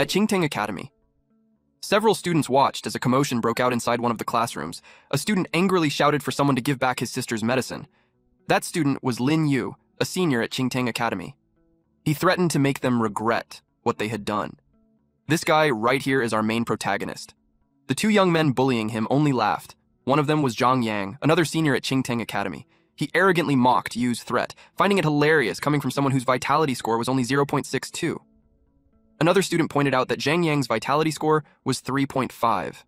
At Qingtang Academy, several students watched as a commotion broke out inside one of the classrooms. A student angrily shouted for someone to give back his sister's medicine. That student was Lin Yu, a senior at Qingtang Academy. He threatened to make them regret what they had done. This guy right here is our main protagonist. The two young men bullying him only laughed. One of them was Zhang Yang, another senior at Qingtang Academy. He arrogantly mocked Yu's threat, finding it hilarious coming from someone whose vitality score was only 0.62. Another student pointed out that Zhang Yang's vitality score was 3.5.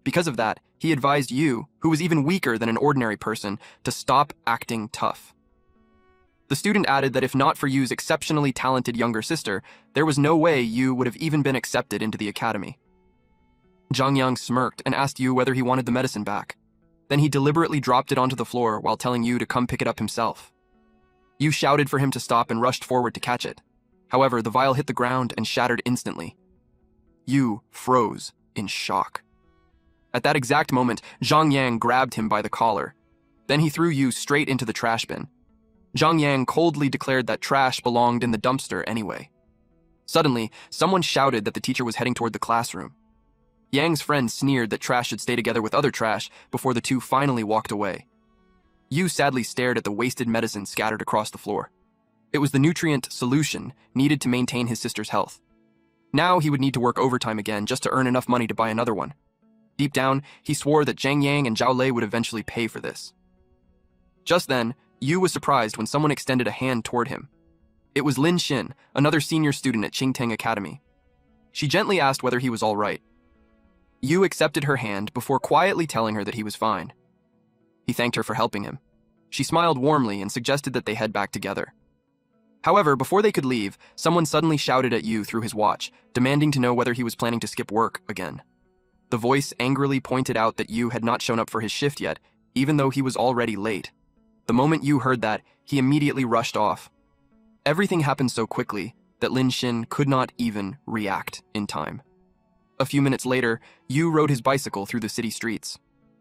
Because of that, he advised Yu, who was even weaker than an ordinary person, to stop acting tough. The student added that if not for Yu's exceptionally talented younger sister, there was no way Yu would have even been accepted into the academy. Zhang Yang smirked and asked Yu whether he wanted the medicine back. Then he deliberately dropped it onto the floor while telling Yu to come pick it up himself. Yu shouted for him to stop and rushed forward to catch it. However, the vial hit the ground and shattered instantly. Yu froze in shock. At that exact moment, Zhang Yang grabbed him by the collar. Then he threw Yu straight into the trash bin. Zhang Yang coldly declared that trash belonged in the dumpster anyway. Suddenly, someone shouted that the teacher was heading toward the classroom. Yang's friend sneered that trash should stay together with other trash before the two finally walked away. Yu sadly stared at the wasted medicine scattered across the floor. It was the nutrient solution needed to maintain his sister's health. Now he would need to work overtime again just to earn enough money to buy another one. Deep down, he swore that Zhang Yang and Zhao Lei would eventually pay for this. Just then, Yu was surprised when someone extended a hand toward him. It was Lin Xin, another senior student at Qingtang Academy. She gently asked whether he was all right. Yu accepted her hand before quietly telling her that he was fine. He thanked her for helping him. She smiled warmly and suggested that they head back together. However, before they could leave, someone suddenly shouted at Yu through his watch, demanding to know whether he was planning to skip work again. The voice angrily pointed out that Yu had not shown up for his shift yet, even though he was already late. The moment Yu heard that, he immediately rushed off. Everything happened so quickly that Lin Xin could not even react in time. A few minutes later, Yu rode his bicycle through the city streets.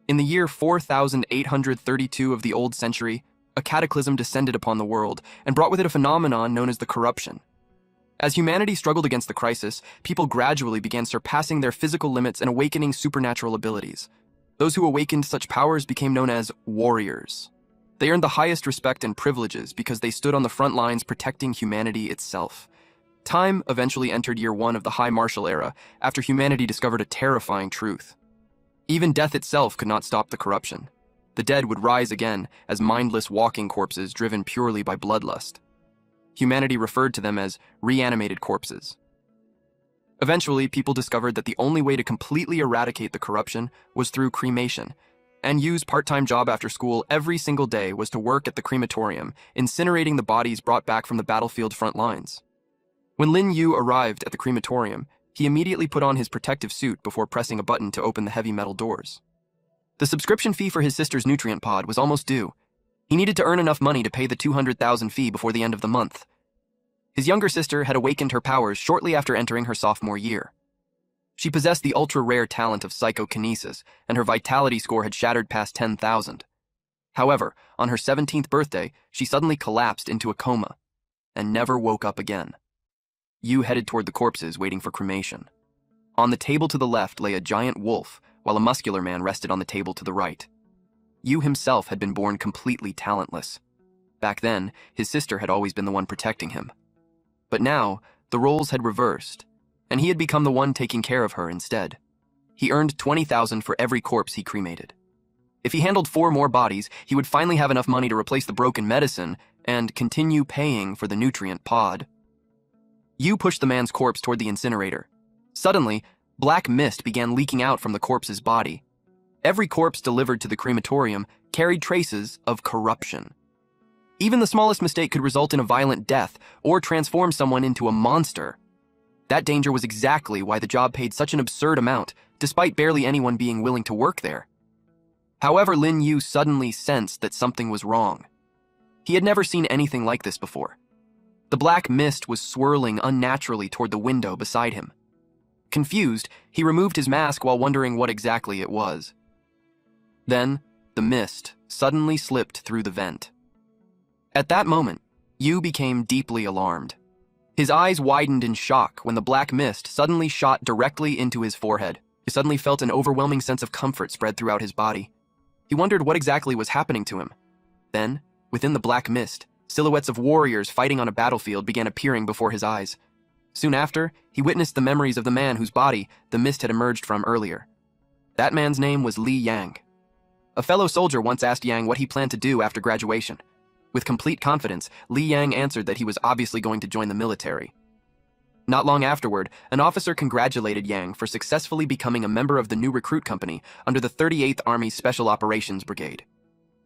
In the year 4832 of the old century, a cataclysm descended upon the world and brought with it a phenomenon known as the corruption. As humanity struggled against the crisis, people gradually began surpassing their physical limits and awakening supernatural abilities. Those who awakened such powers became known as warriors. They earned the highest respect and privileges because they stood on the front lines protecting humanity itself. Time eventually entered year 1 of the High Martial Era after humanity discovered a terrifying truth. Even death itself could not stop the corruption. The dead would rise again as mindless walking corpses driven purely by bloodlust. Humanity referred to them as reanimated corpses. Eventually, people discovered that the only way to completely eradicate the corruption was through cremation, and Yu's part-time job after school every single day was to work at the crematorium, incinerating the bodies brought back from the battlefield front lines. When Lin Yu arrived at the crematorium, he immediately put on his protective suit before pressing a button to open the heavy metal doors. The subscription fee for his sister's nutrient pod was almost due. He needed to earn enough money to pay the 200,000 fee before the end of the month. His younger sister had awakened her powers shortly after entering her sophomore year. She possessed the ultra-rare talent of psychokinesis, and her vitality score had shattered past 10,000. However, on her 17th birthday, she suddenly collapsed into a coma and never woke up again. Yu headed toward the corpses, waiting for cremation. On the table to the left lay a giant wolf, while a muscular man rested on the table to the right. Yu himself had been born completely talentless. Back then, his sister had always been the one protecting him. But now, the roles had reversed, and he had become the one taking care of her instead. He earned 20,000 for every corpse he cremated. If he handled 4 more bodies, he would finally have enough money to replace the broken medicine and continue paying for the nutrient pod. Yu pushed the man's corpse toward the incinerator. Suddenly, black mist began leaking out from the corpse's body. Every corpse delivered to the crematorium carried traces of corruption. Even the smallest mistake could result in a violent death or transform someone into a monster. That danger was exactly why the job paid such an absurd amount, despite barely anyone being willing to work there. However, Lin Yu suddenly sensed that something was wrong. He had never seen anything like this before. The black mist was swirling unnaturally toward the window beside him. Confused, he removed his mask while wondering what exactly it was. Then, the mist suddenly slipped through the vent. At that moment, Yu became deeply alarmed. His eyes widened in shock when the black mist suddenly shot directly into his forehead. He suddenly felt an overwhelming sense of comfort spread throughout his body. He wondered what exactly was happening to him. Then, within the black mist, silhouettes of warriors fighting on a battlefield began appearing before his eyes. Soon after, he witnessed the memories of the man whose body the mist had emerged from earlier. That man's name was Li Yang. A fellow soldier once asked Yang what he planned to do after graduation. With complete confidence, Li Yang answered that he was obviously going to join the military. Not long afterward, an officer congratulated Yang for successfully becoming a member of the new recruit company under the 38th Army's Special Operations Brigade.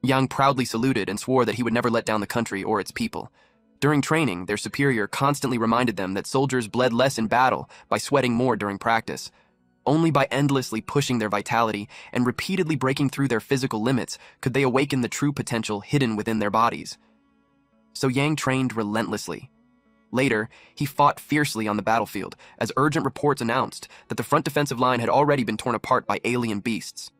Yang proudly saluted and swore that he would never let down the country or its people. During training, their superior constantly reminded them that soldiers bled less in battle by sweating more during practice. Only by endlessly pushing their vitality and repeatedly breaking through their physical limits could they awaken the true potential hidden within their bodies. So Yang trained relentlessly. Later, he fought fiercely on the battlefield as urgent reports announced that the front defensive line had already been torn apart by alien beasts.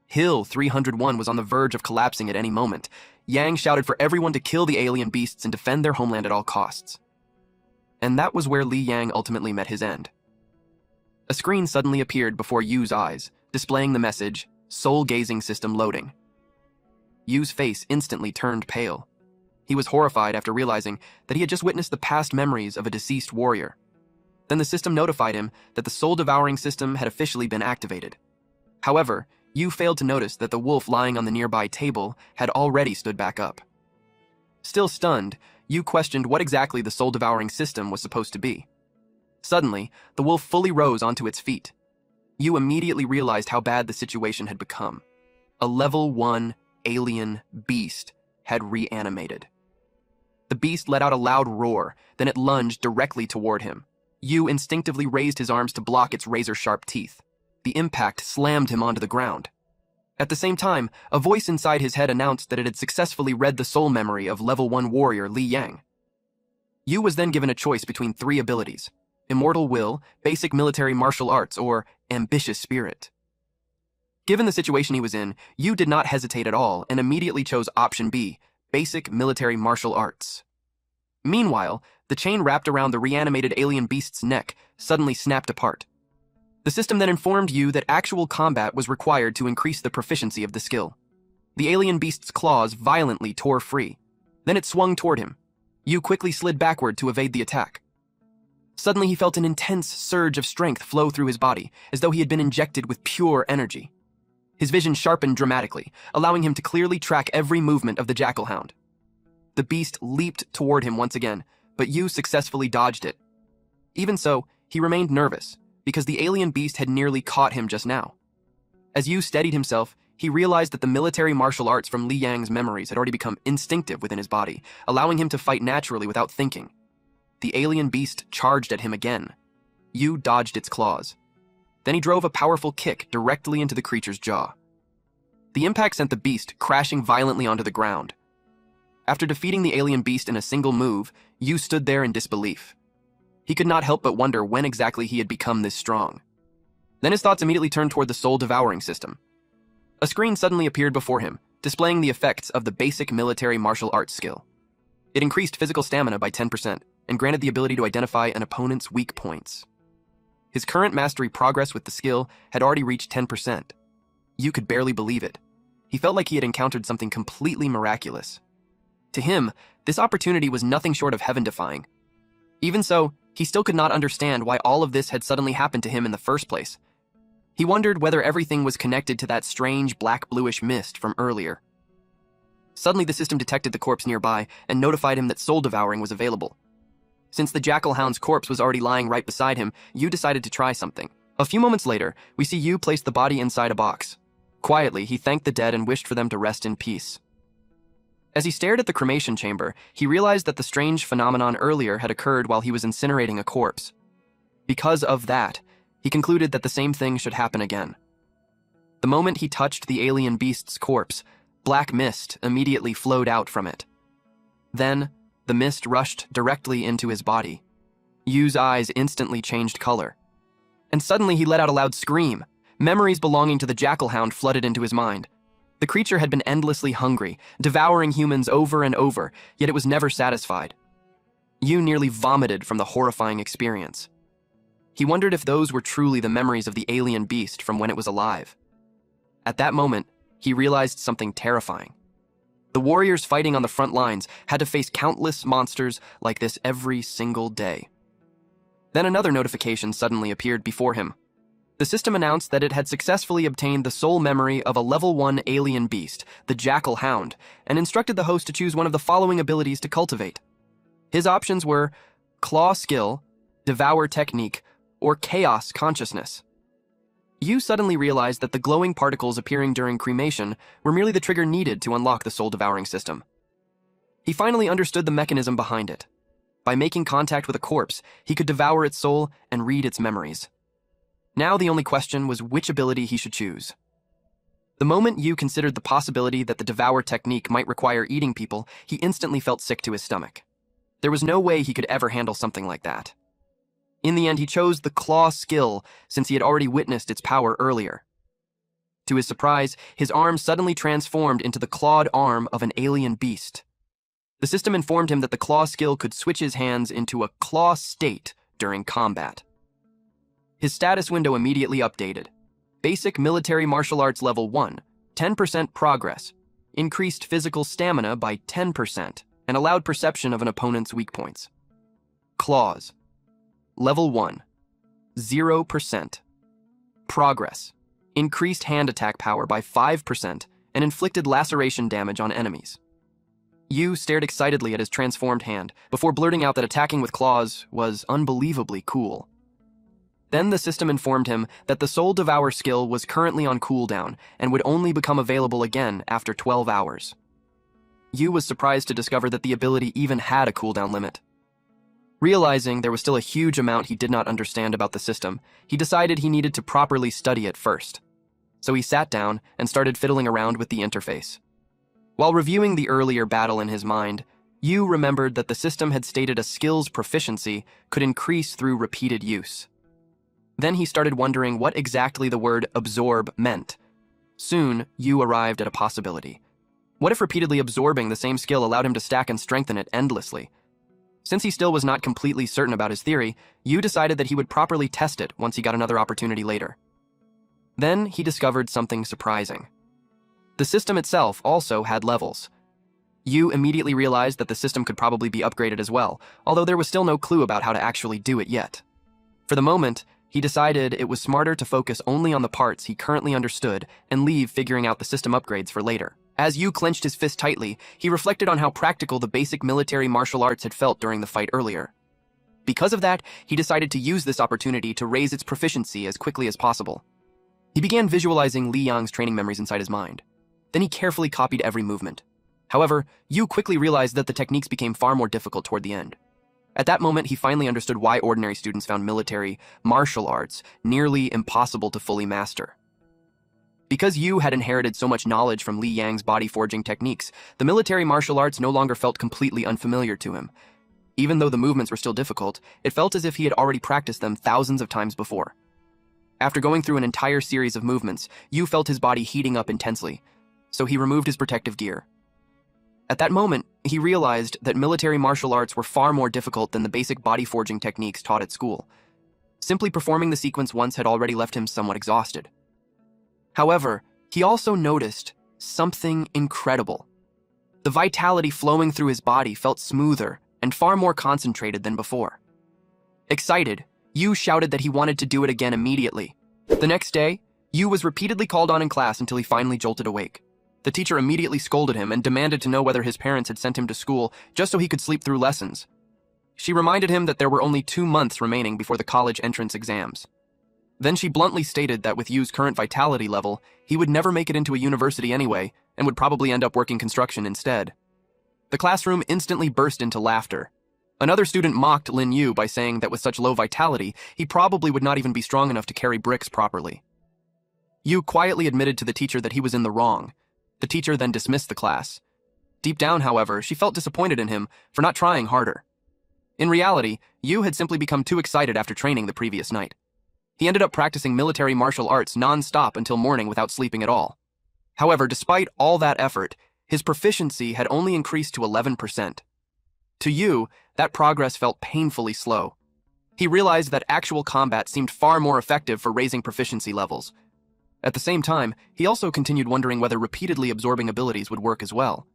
Hill 301 was on the verge of collapsing at any moment. Yang shouted for everyone to kill the alien beasts and defend their homeland at all costs. And that was where Li Yang ultimately met his end. A screen suddenly appeared before Yu's eyes, displaying the message, Soul Gazing System Loading. Yu's face instantly turned pale. He was horrified after realizing that he had just witnessed the past memories of a deceased warrior. Then the system notified him that the soul-devouring system had officially been activated. However, Yu failed to notice that the wolf lying on the nearby table had already stood back up. Still stunned, Yu questioned what exactly the soul-devouring system was supposed to be. Suddenly, the wolf fully rose onto its feet. Yu immediately realized how bad the situation had become. A level 1 alien beast had reanimated. The beast let out a loud roar, then it lunged directly toward him. Yu instinctively raised his arms to block its razor-sharp teeth. The impact slammed him onto the ground. At the same time, a voice inside his head announced that it had successfully read the soul memory of level 1 warrior Li Yang. Yu was then given a choice between 3 abilities: Immortal Will, Basic Military Martial Arts, or Ambitious Spirit. Given the situation he was in, Yu did not hesitate at all and immediately chose option B, Basic Military Martial Arts. Meanwhile, the chain wrapped around the reanimated alien beast's neck suddenly snapped apart. The system then informed Yu that actual combat was required to increase the proficiency of the skill. The alien beast's claws violently tore free. Then it swung toward him. Yu quickly slid backward to evade the attack. Suddenly he felt an intense surge of strength flow through his body, as though he had been injected with pure energy. His vision sharpened dramatically, allowing him to clearly track every movement of the jackalhound. The beast leaped toward him once again, but Yu successfully dodged it. Even so, he remained nervous, because the alien beast had nearly caught him just now. As Yu steadied himself, he realized that the military martial arts from Li Yang's memories had already become instinctive within his body, allowing him to fight naturally without thinking. The alien beast charged at him again. Yu dodged its claws. Then he drove a powerful kick directly into the creature's jaw. The impact sent the beast crashing violently onto the ground. After defeating the alien beast in a single move, Yu stood there in disbelief. He could not help but wonder when exactly he had become this strong. Then his thoughts immediately turned toward the soul-devouring system. A screen suddenly appeared before him, displaying the effects of the basic military martial arts skill. It increased physical stamina by 10% and granted the ability to identify an opponent's weak points. His current mastery progress with the skill had already reached 10%. Yu could barely believe it. He felt like he had encountered something completely miraculous. To him, this opportunity was nothing short of heaven-defying. Even so, he still could not understand why all of this had suddenly happened to him in the first place. He wondered whether everything was connected to that strange black-bluish mist from earlier. Suddenly, the system detected the corpse nearby and notified him that soul-devouring was available. Since the jackal-hound's corpse was already lying right beside him, Yu decided to try something. A few moments later, we see Yu place the body inside a box. Quietly, he thanked the dead and wished for them to rest in peace. As he stared at the cremation chamber, he realized that the strange phenomenon earlier had occurred while he was incinerating a corpse. Because of that, he concluded that the same thing should happen again. The moment he touched the alien beast's corpse, black mist immediately flowed out from it. Then, the mist rushed directly into his body. Yu's eyes instantly changed color. And suddenly he let out a loud scream. Memories belonging to the jackal-hound flooded into his mind. The creature had been endlessly hungry, devouring humans over and over, yet it was never satisfied. Yu nearly vomited from the horrifying experience. He wondered if those were truly the memories of the alien beast from when it was alive. At that moment, he realized something terrifying. The warriors fighting on the front lines had to face countless monsters like this every single day. Then another notification suddenly appeared before him. The system announced that it had successfully obtained the soul memory of a level 1 alien beast, the Jackal Hound, and instructed the host to choose one of the following abilities to cultivate. His options were Claw Skill, Devour Technique, or Chaos Consciousness. Yu suddenly realized that the glowing particles appearing during cremation were merely the trigger needed to unlock the soul-devouring system. He finally understood the mechanism behind it. By making contact with a corpse, he could devour its soul and read its memories. Now the only question was which ability he should choose. The moment Yu considered the possibility that the Devour technique might require eating people, he instantly felt sick to his stomach. There was no way he could ever handle something like that. In the end, he chose the Claw Skill since he had already witnessed its power earlier. To his surprise, his arm suddenly transformed into the clawed arm of an alien beast. The system informed him that the Claw Skill could switch his hands into a claw state during combat. His status window immediately updated. Basic Military Martial Arts Level 1, 10% progress, increased physical stamina by 10%, and allowed perception of an opponent's weak points. Claws. Level 1, 0%. Progress. Increased hand attack power by 5% and inflicted laceration damage on enemies. Yu stared excitedly at his transformed hand before blurting out that attacking with claws was unbelievably cool. Then the system informed him that the Soul Devour skill was currently on cooldown and would only become available again after 12 hours. Yu was surprised to discover that the ability even had a cooldown limit. Realizing there was still a huge amount he did not understand about the system, he decided he needed to properly study it first. So he sat down and started fiddling around with the interface. While reviewing the earlier battle in his mind, Yu remembered that the system had stated a skill's proficiency could increase through repeated use. Then he started wondering what exactly the word absorb meant. Soon, Yu arrived at a possibility. What if repeatedly absorbing the same skill allowed him to stack and strengthen it endlessly? Since he still was not completely certain about his theory, Yu decided that he would properly test it once he got another opportunity later. Then he discovered something surprising. The system itself also had levels. Yu immediately realized that the system could probably be upgraded as well, although there was still no clue about how to actually do it yet. For the moment, he decided it was smarter to focus only on the parts he currently understood and leave figuring out the system upgrades for later. As Yu clenched his fist tightly, he reflected on how practical the basic military martial arts had felt during the fight earlier. Because of that, he decided to use this opportunity to raise its proficiency as quickly as possible. He began visualizing Li Yang's training memories inside his mind. Then he carefully copied every movement. However, Yu quickly realized that the techniques became far more difficult toward the end. At that moment, he finally understood why ordinary students found military martial arts nearly impossible to fully master. Because Yu had inherited so much knowledge from Li Yang's body-forging techniques, the military martial arts no longer felt completely unfamiliar to him. Even though the movements were still difficult, it felt as if he had already practiced them thousands of times before. After going through an entire series of movements, Yu felt his body heating up intensely, so he removed his protective gear. At that moment, he realized that military martial arts were far more difficult than the basic body-forging techniques taught at school. Simply performing the sequence once had already left him somewhat exhausted. However, he also noticed something incredible. The vitality flowing through his body felt smoother and far more concentrated than before. Excited, Yu shouted that he wanted to do it again immediately. The next day, Yu was repeatedly called on in class until he finally jolted awake. The teacher immediately scolded him and demanded to know whether his parents had sent him to school just so he could sleep through lessons. She reminded him that there were only 2 months remaining before the college entrance exams. Then she bluntly stated that with Yu's current vitality level, he would never make it into a university anyway, and would probably end up working construction instead. The classroom instantly burst into laughter. Another student mocked Lin Yu by saying that with such low vitality, he probably would not even be strong enough to carry bricks properly. Yu quietly admitted to the teacher that he was in the wrong. The teacher then dismissed the class. Deep down, however, she felt disappointed in him for not trying harder. In reality, Yu had simply become too excited after training the previous night. He ended up practicing military martial arts non-stop until morning without sleeping at all. However, despite all that effort, his proficiency had only increased to 11%. To Yu, that progress felt painfully slow. He realized that actual combat seemed far more effective for raising proficiency levels. At the same time, he also continued wondering whether repeatedly absorbing abilities would work as well.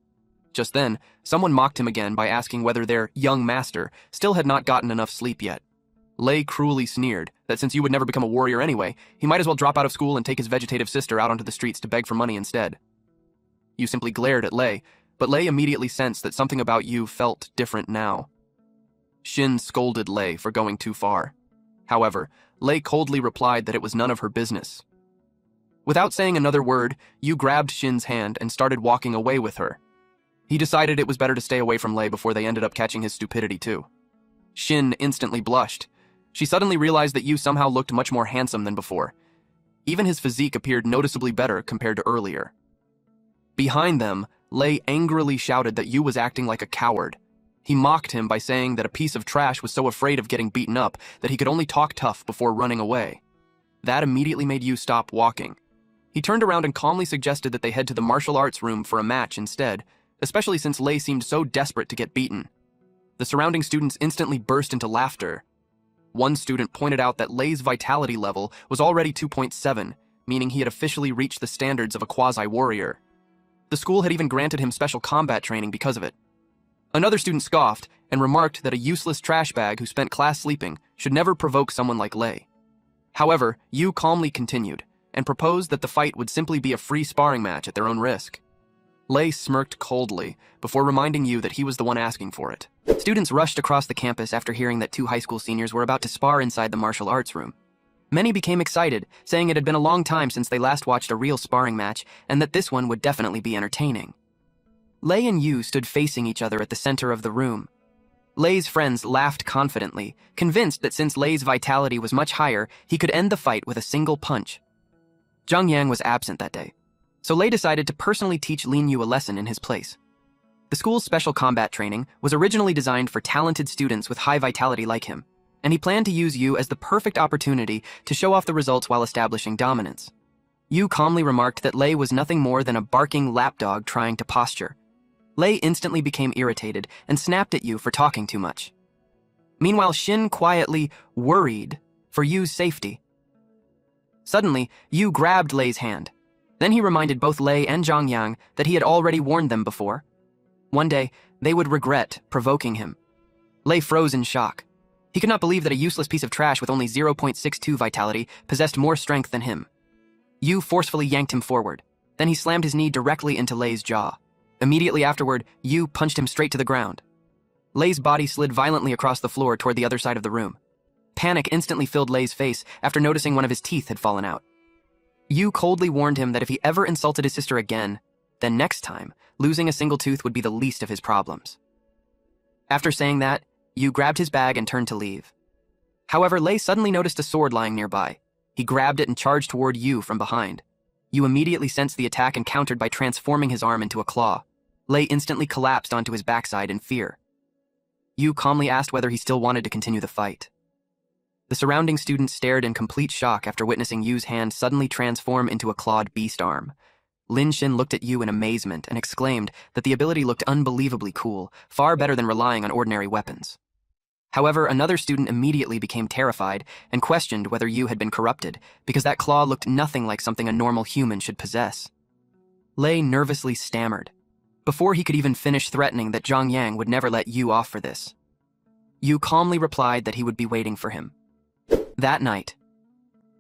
Just then, someone mocked him again by asking whether their young master still had not gotten enough sleep yet. Lei cruelly sneered that since you would never become a warrior anyway, he might as well drop out of school and take his vegetative sister out onto the streets to beg for money instead. You simply glared at Lei, but Lei immediately sensed that something about you felt different now. Shin scolded Lei for going too far. However, Lei coldly replied that it was none of her business. Without saying another word, you grabbed Shin's hand and started walking away with her. He decided it was better to stay away from Lei before they ended up catching his stupidity too. Shin instantly blushed. She suddenly realized that you somehow looked much more handsome than before. Even his physique appeared noticeably better compared to earlier. Behind them, Lei angrily shouted that you was acting like a coward. He mocked him by saying that a piece of trash was so afraid of getting beaten up that he could only talk tough before running away. That immediately made you stop walking. He turned around and calmly suggested that they head to the martial arts room for a match instead, especially since Lei seemed so desperate to get beaten. The surrounding students instantly burst into laughter. One student pointed out that Lei's vitality level was already 2.7, meaning he had officially reached the standards of a quasi-warrior. The school had even granted him special combat training because of it. Another student scoffed and remarked that a useless trash bag who spent class sleeping should never provoke someone like Lei. However, Yu calmly continued and proposed that the fight would simply be a free sparring match at their own risk. Lei smirked coldly before reminding you that he was the one asking for it. Students rushed across the campus after hearing that two high school seniors were about to spar inside the martial arts room. Many became excited, saying it had been a long time since they last watched a real sparring match and that this one would definitely be entertaining. Lei and Yu stood facing each other at the center of the room. Lei's friends laughed confidently, convinced that since Lei's vitality was much higher, he could end the fight with a single punch. Zhang Yang was absent that day, so Lei decided to personally teach Lin Yu a lesson in his place. The school's special combat training was originally designed for talented students with high vitality like him, and he planned to use Yu as the perfect opportunity to show off the results while establishing dominance. Yu calmly remarked that Lei was nothing more than a barking lapdog trying to posture. Lei instantly became irritated and snapped at Yu for talking too much. Meanwhile, Shin quietly worried for Yu's safety. Suddenly, Yu grabbed Lei's hand. Then he reminded both Lei and Zhang Yang that he had already warned them before. One day, they would regret provoking him. Lei froze in shock. He could not believe that a useless piece of trash with only 0.62 vitality possessed more strength than him. Yu forcefully yanked him forward. Then he slammed his knee directly into Lei's jaw. Immediately afterward, Yu punched him straight to the ground. Lei's body slid violently across the floor toward the other side of the room. Panic instantly filled Lei's face after noticing one of his teeth had fallen out. Yu coldly warned him that if he ever insulted his sister again, then next time, losing a single tooth would be the least of his problems. After saying that, Yu grabbed his bag and turned to leave. However, Lei suddenly noticed a sword lying nearby. He grabbed it and charged toward Yu from behind. Yu immediately sensed the attack and countered by transforming his arm into a claw. Lei instantly collapsed onto his backside in fear. Yu calmly asked whether he still wanted to continue the fight. The surrounding students stared in complete shock after witnessing Yu's hand suddenly transform into a clawed beast arm. Lin Shin looked at Yu in amazement and exclaimed that the ability looked unbelievably cool, far better than relying on ordinary weapons. However, another student immediately became terrified and questioned whether Yu had been corrupted, because that claw looked nothing like something a normal human should possess. Lei nervously stammered, before he could even finish threatening that Zhang Yang would never let Yu off for this. Yu calmly replied that he would be waiting for him. That night,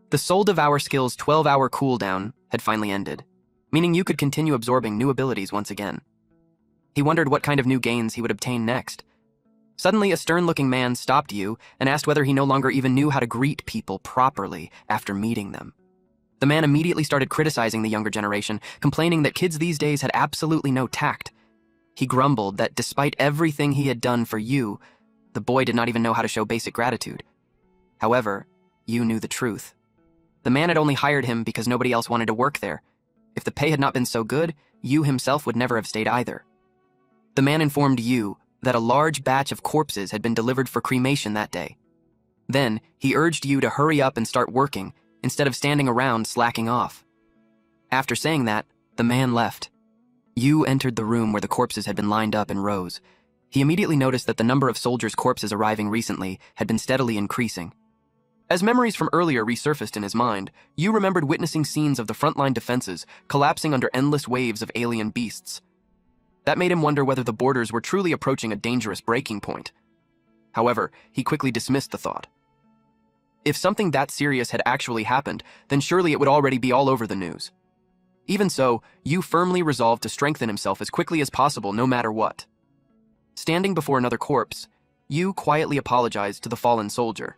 the Soul Devour skill's 12-hour cooldown had finally ended, meaning Yu could continue absorbing new abilities once again. He wondered what kind of new gains he would obtain next. Suddenly, a stern-looking man stopped Yu and asked whether he no longer even knew how to greet people properly after meeting them. The man immediately started criticizing the younger generation, complaining that kids these days had absolutely no tact. He grumbled that despite everything he had done for Yu, the boy did not even know how to show basic gratitude. However, Yu knew the truth. The man had only hired him because nobody else wanted to work there. If the pay had not been so good, Yu himself would never have stayed either. The man informed Yu that a large batch of corpses had been delivered for cremation that day. Then, he urged Yu to hurry up and start working, instead of standing around slacking off. After saying that, the man left. Yu entered the room where the corpses had been lined up in rows. He immediately noticed that the number of soldiers' corpses arriving recently had been steadily increasing. As memories from earlier resurfaced in his mind, Yu remembered witnessing scenes of the frontline defenses collapsing under endless waves of alien beasts. That made him wonder whether the borders were truly approaching a dangerous breaking point. However, he quickly dismissed the thought. If something that serious had actually happened, then surely it would already be all over the news. Even so, Yu firmly resolved to strengthen himself as quickly as possible no matter what. Standing before another corpse, Yu quietly apologized to the fallen soldier.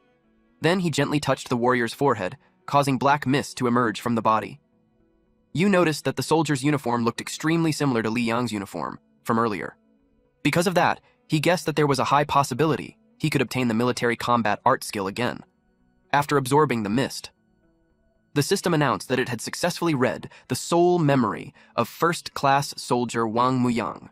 Then he gently touched the warrior's forehead, causing black mist to emerge from the body. Yu noticed that the soldier's uniform looked extremely similar to Li Yang's uniform from earlier. Because of that, he guessed that there was a high possibility he could obtain the military combat art skill again. After absorbing the mist, the system announced that it had successfully read the soul memory of first-class soldier Wang Muyang.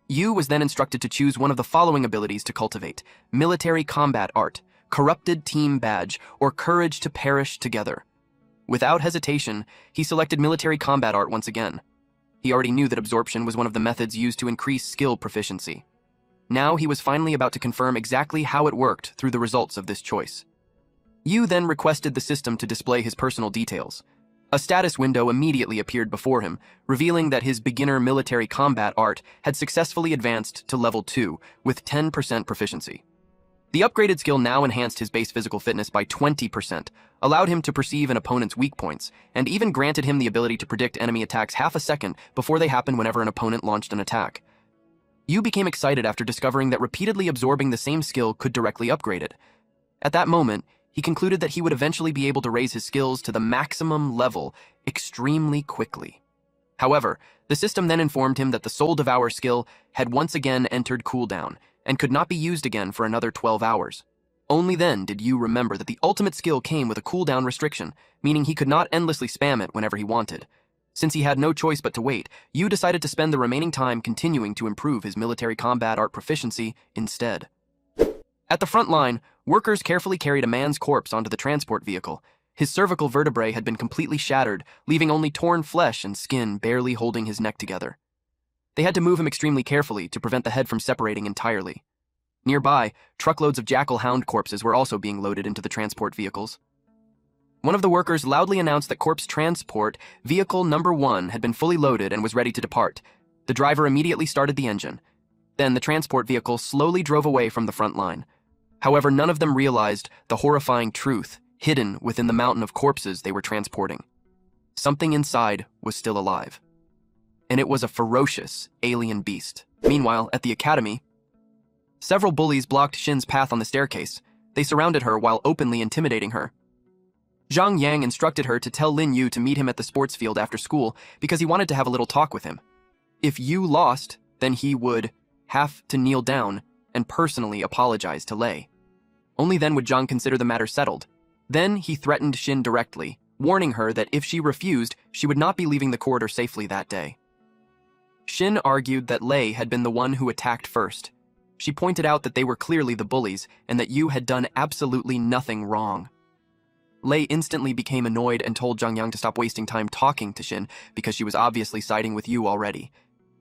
Yu was then instructed to choose one of the following abilities to cultivate: military combat art, corrupted team badge, or courage to perish together. Without hesitation, he selected military combat art once again. He already knew that absorption was one of the methods used to increase skill proficiency. Now he was finally about to confirm exactly how it worked through the results of this choice. Yu then requested the system to display his personal details. A status window immediately appeared before him, revealing that his beginner military combat art had successfully advanced to level 2 with 10% proficiency. The upgraded skill now enhanced his base physical fitness by 20%, allowed him to perceive an opponent's weak points, and even granted him the ability to predict enemy attacks half a second before they happened whenever an opponent launched an attack. Yu became excited after discovering that repeatedly absorbing the same skill could directly upgrade it. At that moment, he concluded that he would eventually be able to raise his skills to the maximum level extremely quickly. However, the system then informed him that the Soul Devour skill had once again entered cooldown and could not be used again for another 12 hours. Only then did Yu remember that the ultimate skill came with a cooldown restriction, meaning he could not endlessly spam it whenever he wanted. Since he had no choice but to wait, Yu decided to spend the remaining time continuing to improve his military combat art proficiency instead. At the front line, workers carefully carried a man's corpse onto the transport vehicle. His cervical vertebrae had been completely shattered, leaving only torn flesh and skin barely holding his neck together. They had to move him extremely carefully to prevent the head from separating entirely. Nearby, truckloads of jackal hound corpses were also being loaded into the transport vehicles. One of the workers loudly announced that corpse transport vehicle number 1 had been fully loaded and was ready to depart. The driver immediately started the engine. Then the transport vehicle slowly drove away from the front line. However, none of them realized the horrifying truth hidden within the mountain of corpses they were transporting. Something inside was still alive. And it was a ferocious alien beast. Meanwhile, at the academy, several bullies blocked Shin's path on the staircase. They surrounded her while openly intimidating her. Zhang Yang instructed her to tell Lin Yu to meet him at the sports field after school because he wanted to have a little talk with him. If Yu lost, then he would have to kneel down and personally apologize to Lei. Only then would Zhang consider the matter settled. Then he threatened Shin directly, warning her that if she refused, she would not be leaving the corridor safely that day. Shin argued that Lei had been the one who attacked first. She pointed out that they were clearly the bullies and that Yu had done absolutely nothing wrong. Lei instantly became annoyed and told Zhang Yang to stop wasting time talking to Shin because she was obviously siding with Yu already.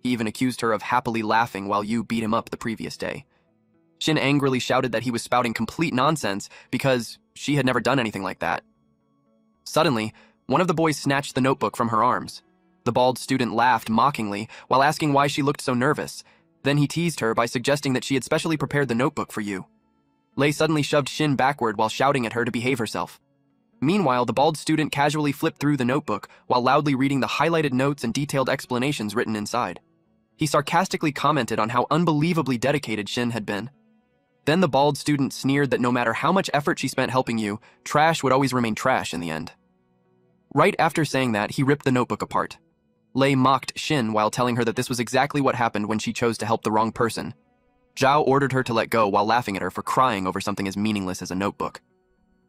He even accused her of happily laughing while Yu beat him up the previous day. Shin angrily shouted that he was spouting complete nonsense because she had never done anything like that. Suddenly, one of the boys snatched the notebook from her arms. The bald student laughed mockingly while asking why she looked so nervous. Then he teased her by suggesting that she had specially prepared the notebook for Yu. Lei suddenly shoved Shin backward while shouting at her to behave herself. Meanwhile, the bald student casually flipped through the notebook while loudly reading the highlighted notes and detailed explanations written inside. He sarcastically commented on how unbelievably dedicated Shin had been. Then the bald student sneered that no matter how much effort she spent helping Yu, trash would always remain trash in the end. Right after saying that, he ripped the notebook apart. Lei mocked Shin while telling her that this was exactly what happened when she chose to help the wrong person. Zhao ordered her to let go while laughing at her for crying over something as meaningless as a notebook.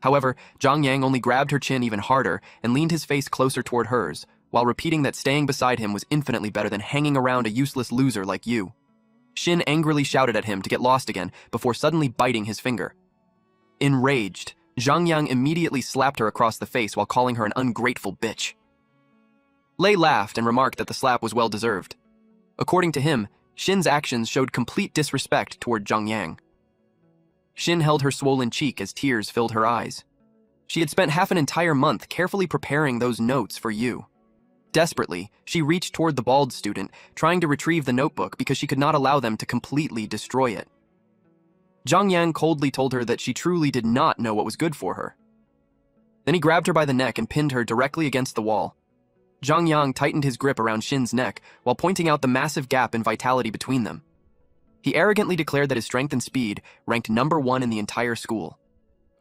However, Zhang Yang only grabbed her chin even harder and leaned his face closer toward hers, while repeating that staying beside him was infinitely better than hanging around a useless loser like Yu. Shin angrily shouted at him to get lost again before suddenly biting his finger. Enraged, Zhang Yang immediately slapped her across the face while calling her an ungrateful bitch. Lei laughed and remarked that the slap was well-deserved. According to him, Shin's actions showed complete disrespect toward Zhang Yang. Shin held her swollen cheek as tears filled her eyes. She had spent half an entire month carefully preparing those notes for you. Desperately, she reached toward the bald student, trying to retrieve the notebook because she could not allow them to completely destroy it. Zhang Yang coldly told her that she truly did not know what was good for her. Then he grabbed her by the neck and pinned her directly against the wall. Zhang Yang tightened his grip around Shin's neck while pointing out the massive gap in vitality between them. He arrogantly declared that his strength and speed ranked #1 in the entire school.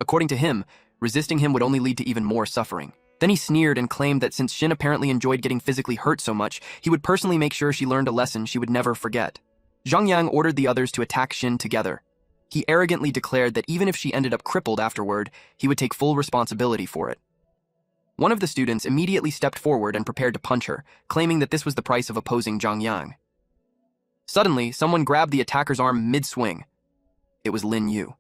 According to him, resisting him would only lead to even more suffering. Then he sneered and claimed that since Shin apparently enjoyed getting physically hurt so much, he would personally make sure she learned a lesson she would never forget. Zhang Yang ordered the others to attack Shin together. He arrogantly declared that even if she ended up crippled afterward, he would take full responsibility for it. One of the students immediately stepped forward and prepared to punch her, claiming that this was the price of opposing Zhang Yang. Suddenly, someone grabbed the attacker's arm mid-swing. It was Lin Yu.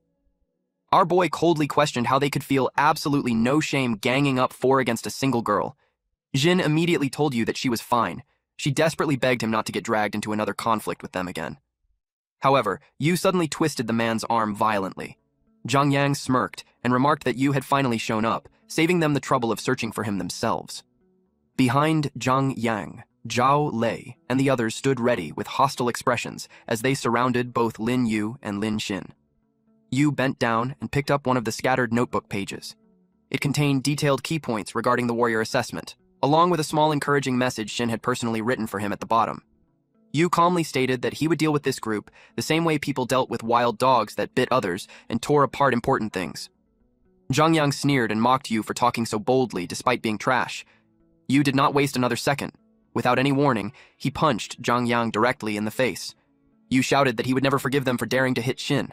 Our boy coldly questioned how they could feel absolutely no shame ganging up 4 against a single girl. Jin immediately told you that she was fine. She desperately begged him not to get dragged into another conflict with them again. However, Yu suddenly twisted the man's arm violently. Zhang Yang smirked and remarked that Yu had finally shown up, saving them the trouble of searching for him themselves. Behind Zhang Yang, Zhao Lei and the others stood ready with hostile expressions as they surrounded both Lin Yu and Lin Xin. Yu bent down and picked up one of the scattered notebook pages. It contained detailed key points regarding the warrior assessment, along with a small encouraging message Shin had personally written for him at the bottom. Yu calmly stated that he would deal with this group the same way people dealt with wild dogs that bit others and tore apart important things. Zhang Yang sneered and mocked Yu for talking so boldly despite being trash. Yu did not waste another second. Without any warning, he punched Zhang Yang directly in the face. Yu shouted that he would never forgive them for daring to hit Shin.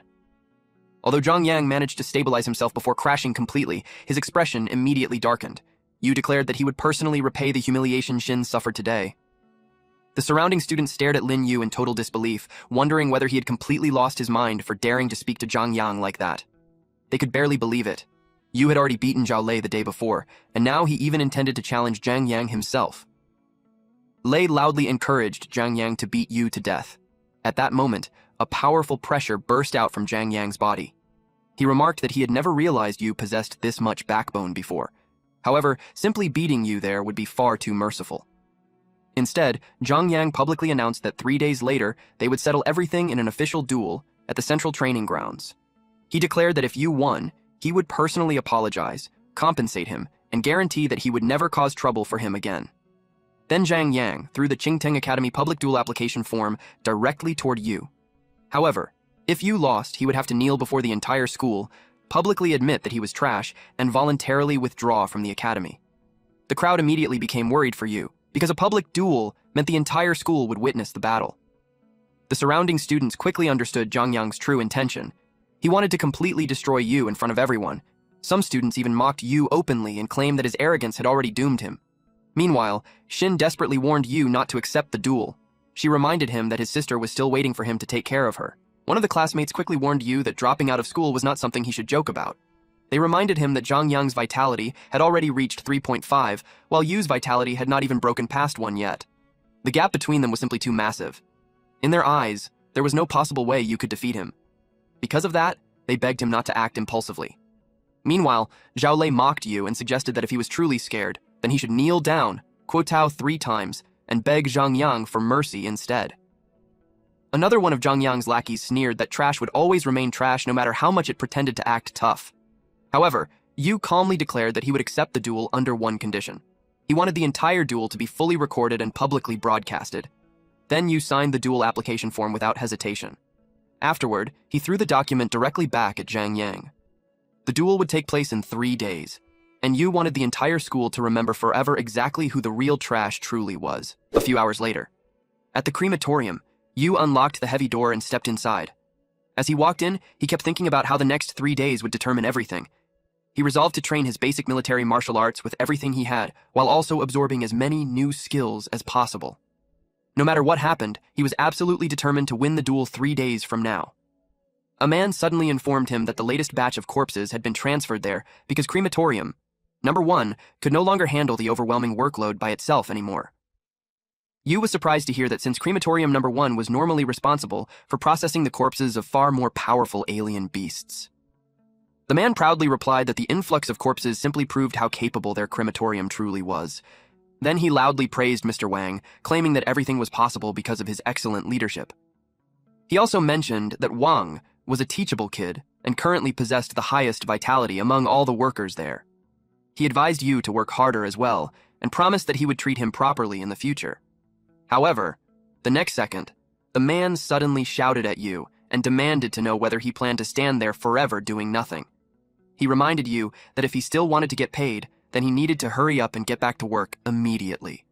Although Zhang Yang managed to stabilize himself before crashing completely, his expression immediately darkened. Yu declared that he would personally repay the humiliation Shin suffered today. The surrounding students stared at Lin Yu in total disbelief, wondering whether he had completely lost his mind for daring to speak to Zhang Yang like that. They could barely believe it. Yu had already beaten Zhao Lei the day before, and now he even intended to challenge Zhang Yang himself. Lei loudly encouraged Zhang Yang to beat Yu to death. At that moment, a powerful pressure burst out from Zhang Yang's body. He remarked that he had never realized Yu possessed this much backbone before. However, simply beating Yu there would be far too merciful. Instead, Zhang Yang publicly announced that 3 days later, they would settle everything in an official duel at the central training grounds. He declared that if Yu won, he would personally apologize, compensate him, and guarantee that he would never cause trouble for him again. Then Zhang Yang threw the Qingteng Academy public duel application form directly toward Yu. However, if Yu lost, he would have to kneel before the entire school, publicly admit that he was trash, and voluntarily withdraw from the academy. The crowd immediately became worried for Yu, because a public duel meant the entire school would witness the battle. The surrounding students quickly understood Zhang Yang's true intention. He wanted to completely destroy Yu in front of everyone. Some students even mocked Yu openly and claimed that his arrogance had already doomed him. Meanwhile, Shin desperately warned Yu not to accept the duel. She reminded him that his sister was still waiting for him to take care of her. One of the classmates quickly warned Yu that dropping out of school was not something he should joke about. They reminded him that Zhang Yang's vitality had already reached 3.5, while Yu's vitality had not even broken past 1 yet. The gap between them was simply too massive. In their eyes, there was no possible way Yu could defeat him. Because of that, they begged him not to act impulsively. Meanwhile, Zhao Lei mocked Yu and suggested that if he was truly scared, then he should kneel down, kowtow 3 times, and beg Zhang Yang for mercy instead. Another one of Zhang Yang's lackeys sneered that trash would always remain trash no matter how much it pretended to act tough. However, Yu calmly declared that he would accept the duel under one condition. He wanted the entire duel to be fully recorded and publicly broadcasted. Then Yu signed the duel application form without hesitation. Afterward, he threw the document directly back at Zhang Yang. The duel would take place in 3 days, and Yu wanted the entire school to remember forever exactly who the real trash truly was. A few hours later, at the crematorium, Yu unlocked the heavy door and stepped inside. As he walked in, he kept thinking about how the next 3 days would determine everything. He resolved to train his basic military martial arts with everything he had, while also absorbing as many new skills as possible. No matter what happened, he was absolutely determined to win the duel 3 days from now. A man suddenly informed him that the latest batch of corpses had been transferred there because crematorium, number 1, could no longer handle the overwhelming workload by itself anymore. Yu was surprised to hear that since crematorium number 1 was normally responsible for processing the corpses of far more powerful alien beasts. The man proudly replied that the influx of corpses simply proved how capable their crematorium truly was. Then he loudly praised Mr. Wang, claiming that everything was possible because of his excellent leadership. He also mentioned that Wang was a teachable kid and currently possessed the highest vitality among all the workers there. He advised Yu to work harder as well and promised that he would treat him properly in the future. However, the next second, the man suddenly shouted at Yu and demanded to know whether he planned to stand there forever doing nothing. He reminded Yu that if he still wanted to get paid, then he needed to hurry up and get back to work immediately.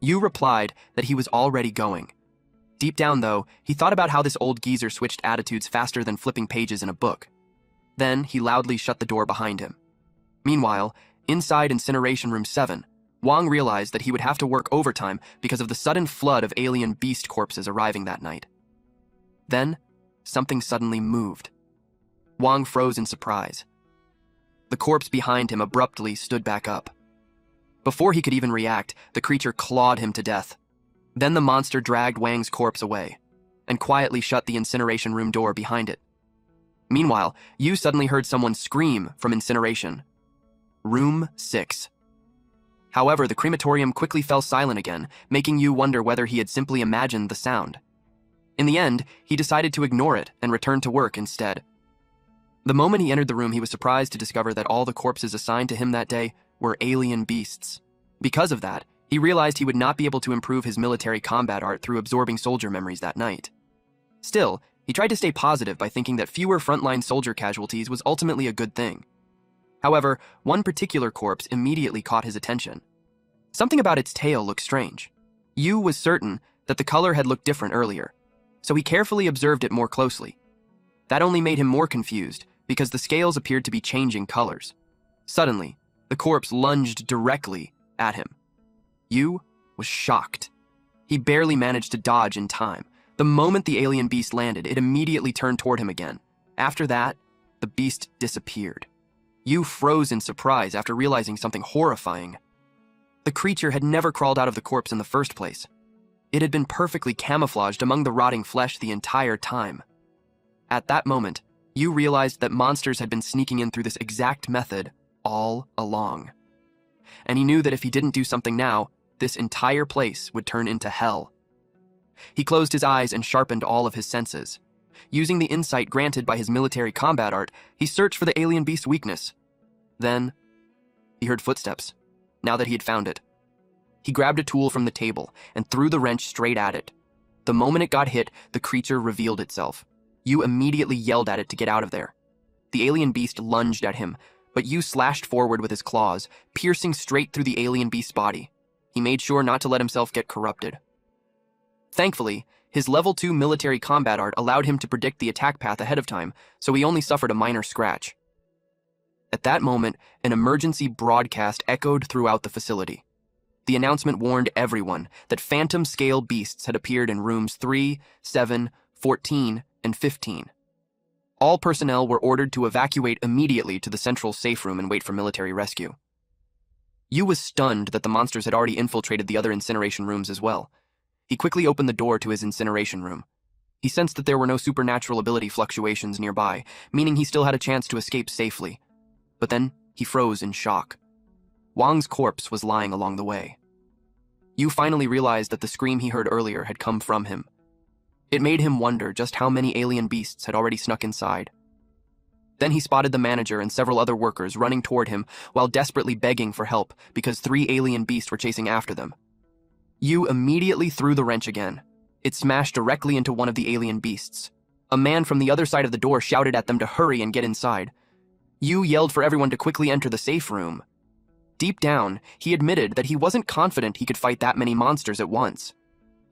Yu replied that he was already going. Deep down, though, he thought about how this old geezer switched attitudes faster than flipping pages in a book. Then he loudly shut the door behind him. Meanwhile, inside Incineration Room 7, Wang realized that he would have to work overtime because of the sudden flood of alien beast corpses arriving that night. Then, something suddenly moved. Wang froze in surprise. The corpse behind him abruptly stood back up. Before he could even react, the creature clawed him to death. Then the monster dragged Wang's corpse away and quietly shut the incineration room door behind it. Meanwhile, Yu suddenly heard someone scream from incineration. Room 6. However, the crematorium quickly fell silent again, making Yu wonder whether he had simply imagined the sound. In the end, he decided to ignore it and return to work instead. The moment he entered the room, he was surprised to discover that all the corpses assigned to him that day were alien beasts. Because of that, he realized he would not be able to improve his military combat art through absorbing soldier memories that night. Still, he tried to stay positive by thinking that fewer frontline soldier casualties was ultimately a good thing. However, one particular corpse immediately caught his attention. Something about its tail looked strange. Yu was certain that the color had looked different earlier, so he carefully observed it more closely. That only made him more confused, because the scales appeared to be changing colors. Suddenly, the corpse lunged directly at him. Yu was shocked. He barely managed to dodge in time. The moment the alien beast landed, it immediately turned toward him again. After that, the beast disappeared. Yu froze in surprise after realizing something horrifying. The creature had never crawled out of the corpse in the first place. It had been perfectly camouflaged among the rotting flesh the entire time. At that moment, Yu realized that monsters had been sneaking in through this exact method all along. And he knew that if he didn't do something now, this entire place would turn into hell. He closed his eyes and sharpened all of his senses. Using the insight granted by his military combat art, he searched for the alien beast's weakness. Then, he heard footsteps, now that he had found it. He grabbed a tool from the table and threw the wrench straight at it. The moment it got hit, the creature revealed itself. Yu immediately yelled at it to get out of there. The alien beast lunged at him, but Yu slashed forward with his claws, piercing straight through the alien beast's body. He made sure not to let himself get corrupted. Thankfully, his level 2 military combat art allowed him to predict the attack path ahead of time, so he only suffered a minor scratch. At that moment, an emergency broadcast echoed throughout the facility. The announcement warned everyone that phantom-scale beasts had appeared in rooms 3, 7, 14, and 15. All personnel were ordered to evacuate immediately to the central safe room and wait for military rescue. Yu was stunned that the monsters had already infiltrated the other incineration rooms as well. He quickly opened the door to his incineration room. He sensed that there were no supernatural ability fluctuations nearby, meaning he still had a chance to escape safely. But then, he froze in shock. Wang's corpse was lying along the way. Yu finally realized that the scream he heard earlier had come from him. It made him wonder just how many alien beasts had already snuck inside. Then he spotted the manager and several other workers running toward him while desperately begging for help because 3 alien beasts were chasing after them. Yu immediately threw the wrench again. It smashed directly into one of the alien beasts. A man from the other side of the door shouted at them to hurry and get inside. Yu yelled for everyone to quickly enter the safe room. Deep down, he admitted that he wasn't confident he could fight that many monsters at once.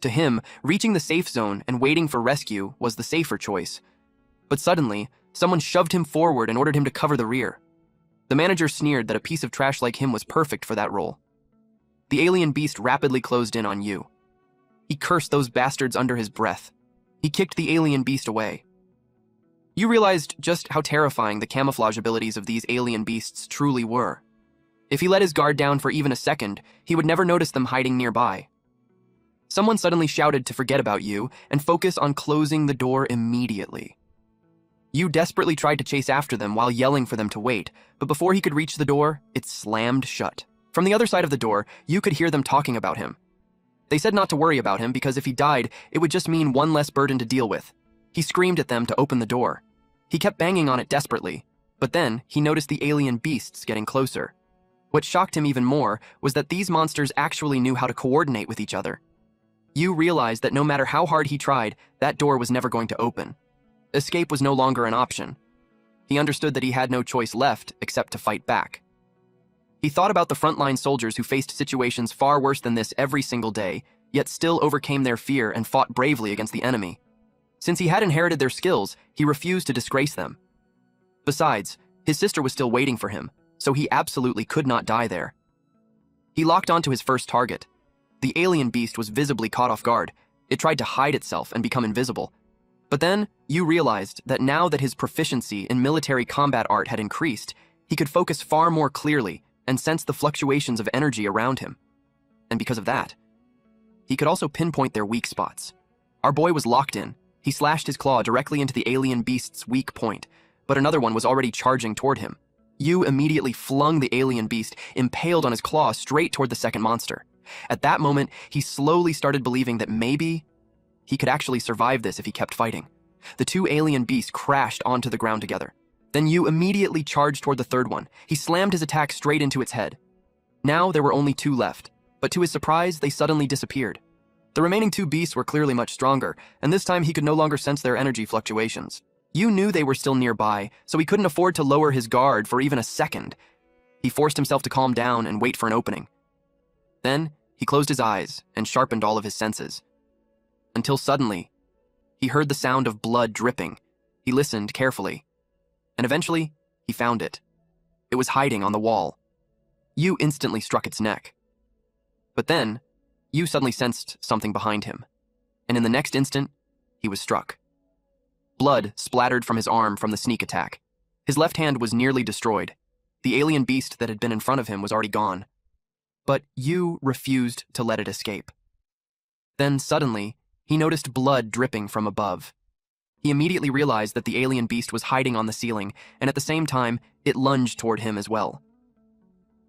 To him, reaching the safe zone and waiting for rescue was the safer choice. But suddenly, someone shoved him forward and ordered him to cover the rear. The manager sneered that a piece of trash like him was perfect for that role. The alien beast rapidly closed in on Yu. He cursed those bastards under his breath. He kicked the alien beast away. Yu realized just how terrifying the camouflage abilities of these alien beasts truly were. If he let his guard down for even a second, he would never notice them hiding nearby. Someone suddenly shouted to forget about Yu and focus on closing the door immediately. Yu desperately tried to chase after them while yelling for them to wait, but before he could reach the door, it slammed shut. From the other side of the door, Yu could hear them talking about him. They said not to worry about him because if he died, it would just mean one less burden to deal with. He screamed at them to open the door. He kept banging on it desperately, but then he noticed the alien beasts getting closer. What shocked him even more was that these monsters actually knew how to coordinate with each other. Yu realized that no matter how hard he tried, that door was never going to open. Escape was no longer an option. He understood that he had no choice left except to fight back. He thought about the frontline soldiers who faced situations far worse than this every single day, yet still overcame their fear and fought bravely against the enemy. Since he had inherited their skills, he refused to disgrace them. Besides, his sister was still waiting for him, so he absolutely could not die there. He locked onto his first target. The alien beast was visibly caught off guard. It tried to hide itself and become invisible. But then, Yu realized that now that his proficiency in military combat art had increased, he could focus far more clearly and sense the fluctuations of energy around him. And because of that, he could also pinpoint their weak spots. Our boy was locked in. He slashed his claw directly into the alien beast's weak point, but another one was already charging toward him. Yu immediately flung the alien beast, impaled on his claw, straight toward the second monster. At that moment, he slowly started believing that maybe he could actually survive this if he kept fighting. The two alien beasts crashed onto the ground together. Then Yu immediately charged toward the third one. He slammed his attack straight into its head. Now there were only two left, but to his surprise, they suddenly disappeared. The remaining two beasts were clearly much stronger, and this time he could no longer sense their energy fluctuations. Yu knew they were still nearby, so he couldn't afford to lower his guard for even a second. He forced himself to calm down and wait for an opening. Then, he closed his eyes and sharpened all of his senses. Until suddenly, he heard the sound of blood dripping. He listened carefully, and eventually, he found it. It was hiding on the wall. Yu instantly struck its neck. But then, Yu suddenly sensed something behind him, and in the next instant, he was struck. Blood splattered from his arm from the sneak attack. His left hand was nearly destroyed. The alien beast that had been in front of him was already gone. But Yu refused to let it escape. Then suddenly, he noticed blood dripping from above. He immediately realized that the alien beast was hiding on the ceiling, and at the same time, it lunged toward him as well.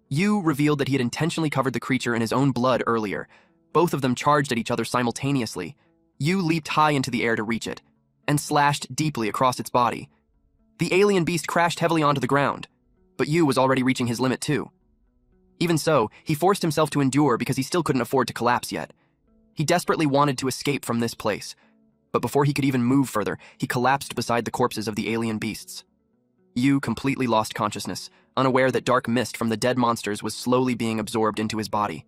Yu revealed that he had intentionally covered the creature in his own blood earlier. Both of them charged at each other simultaneously. Yu leaped high into the air to reach it, and slashed deeply across its body. The alien beast crashed heavily onto the ground, but Yu was already reaching his limit too. Even so, he forced himself to endure because he still couldn't afford to collapse yet. He desperately wanted to escape from this place, but before he could even move further, he collapsed beside the corpses of the alien beasts. Yu completely lost consciousness, unaware that dark mist from the dead monsters was slowly being absorbed into his body.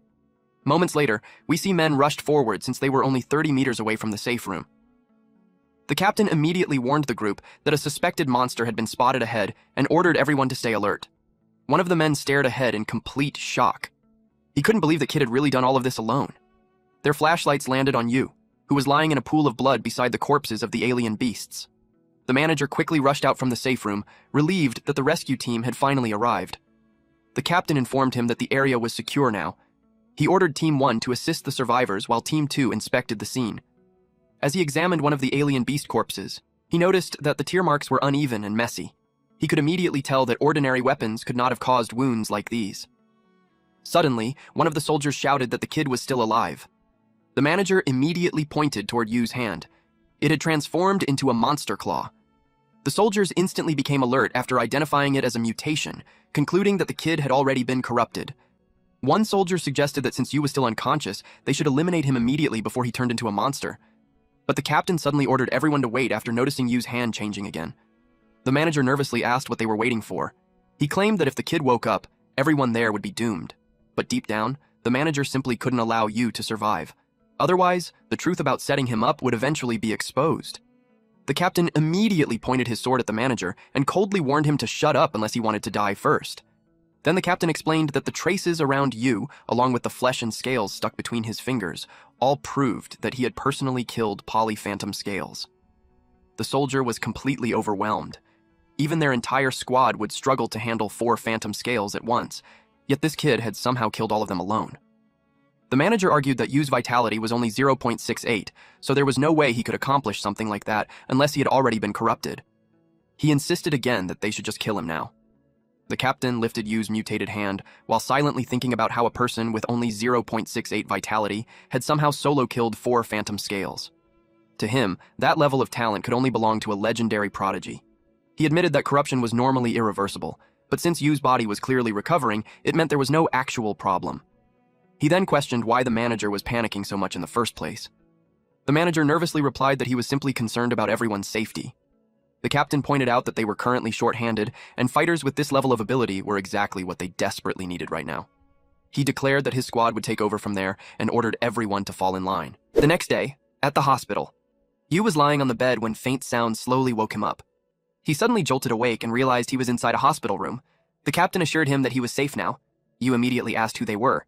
Moments later, we see men rushed forward since they were only 30 meters away from the safe room. The captain immediately warned the group that a suspected monster had been spotted ahead and ordered everyone to stay alert. One of the men stared ahead in complete shock. He couldn't believe the kid had really done all of this alone. Their flashlights landed on Yu, who was lying in a pool of blood beside the corpses of the alien beasts. The manager quickly rushed out from the safe room, relieved that the rescue team had finally arrived. The captain informed him that the area was secure now. He ordered Team 1 to assist the survivors while Team 2 inspected the scene. As he examined one of the alien beast corpses, he noticed that the tear marks were uneven and messy. He could immediately tell that ordinary weapons could not have caused wounds like these. Suddenly, one of the soldiers shouted that the kid was still alive. The manager immediately pointed toward Yu's hand. It had transformed into a monster claw. The soldiers instantly became alert after identifying it as a mutation, concluding that the kid had already been corrupted. One soldier suggested that since Yu was still unconscious, they should eliminate him immediately before he turned into a monster. But the captain suddenly ordered everyone to wait after noticing Yu's hand changing again. The manager nervously asked what they were waiting for. He claimed that if the kid woke up, everyone there would be doomed. But deep down, the manager simply couldn't allow Yu to survive. Otherwise, the truth about setting him up would eventually be exposed. The captain immediately pointed his sword at the manager and coldly warned him to shut up unless he wanted to die first. Then the captain explained that the traces around Yu, along with the flesh and scales stuck between his fingers, all proved that he had personally killed Polyphantom Scales. The soldier was completely overwhelmed. Even their entire squad would struggle to handle 4 Phantom Scales at once, yet this kid had somehow killed all of them alone. The manager argued that Yu's vitality was only 0.68, so there was no way he could accomplish something like that unless he had already been corrupted. He insisted again that they should just kill him now. The captain lifted Yu's mutated hand while silently thinking about how a person with only 0.68 vitality had somehow solo killed 4 phantom scales. To him, that level of talent could only belong to a legendary prodigy. He admitted that corruption was normally irreversible, but since Yu's body was clearly recovering, it meant there was no actual problem. He then questioned why the manager was panicking so much in the first place. The manager nervously replied that he was simply concerned about everyone's safety. The captain pointed out that they were currently short-handed, and fighters with this level of ability were exactly what they desperately needed right now. He declared that his squad would take over from there and ordered everyone to fall in line. The next day, at the hospital, Yu was lying on the bed when faint sounds slowly woke him up. He suddenly jolted awake and realized he was inside a hospital room. The captain assured him that he was safe now. Yu immediately asked who they were.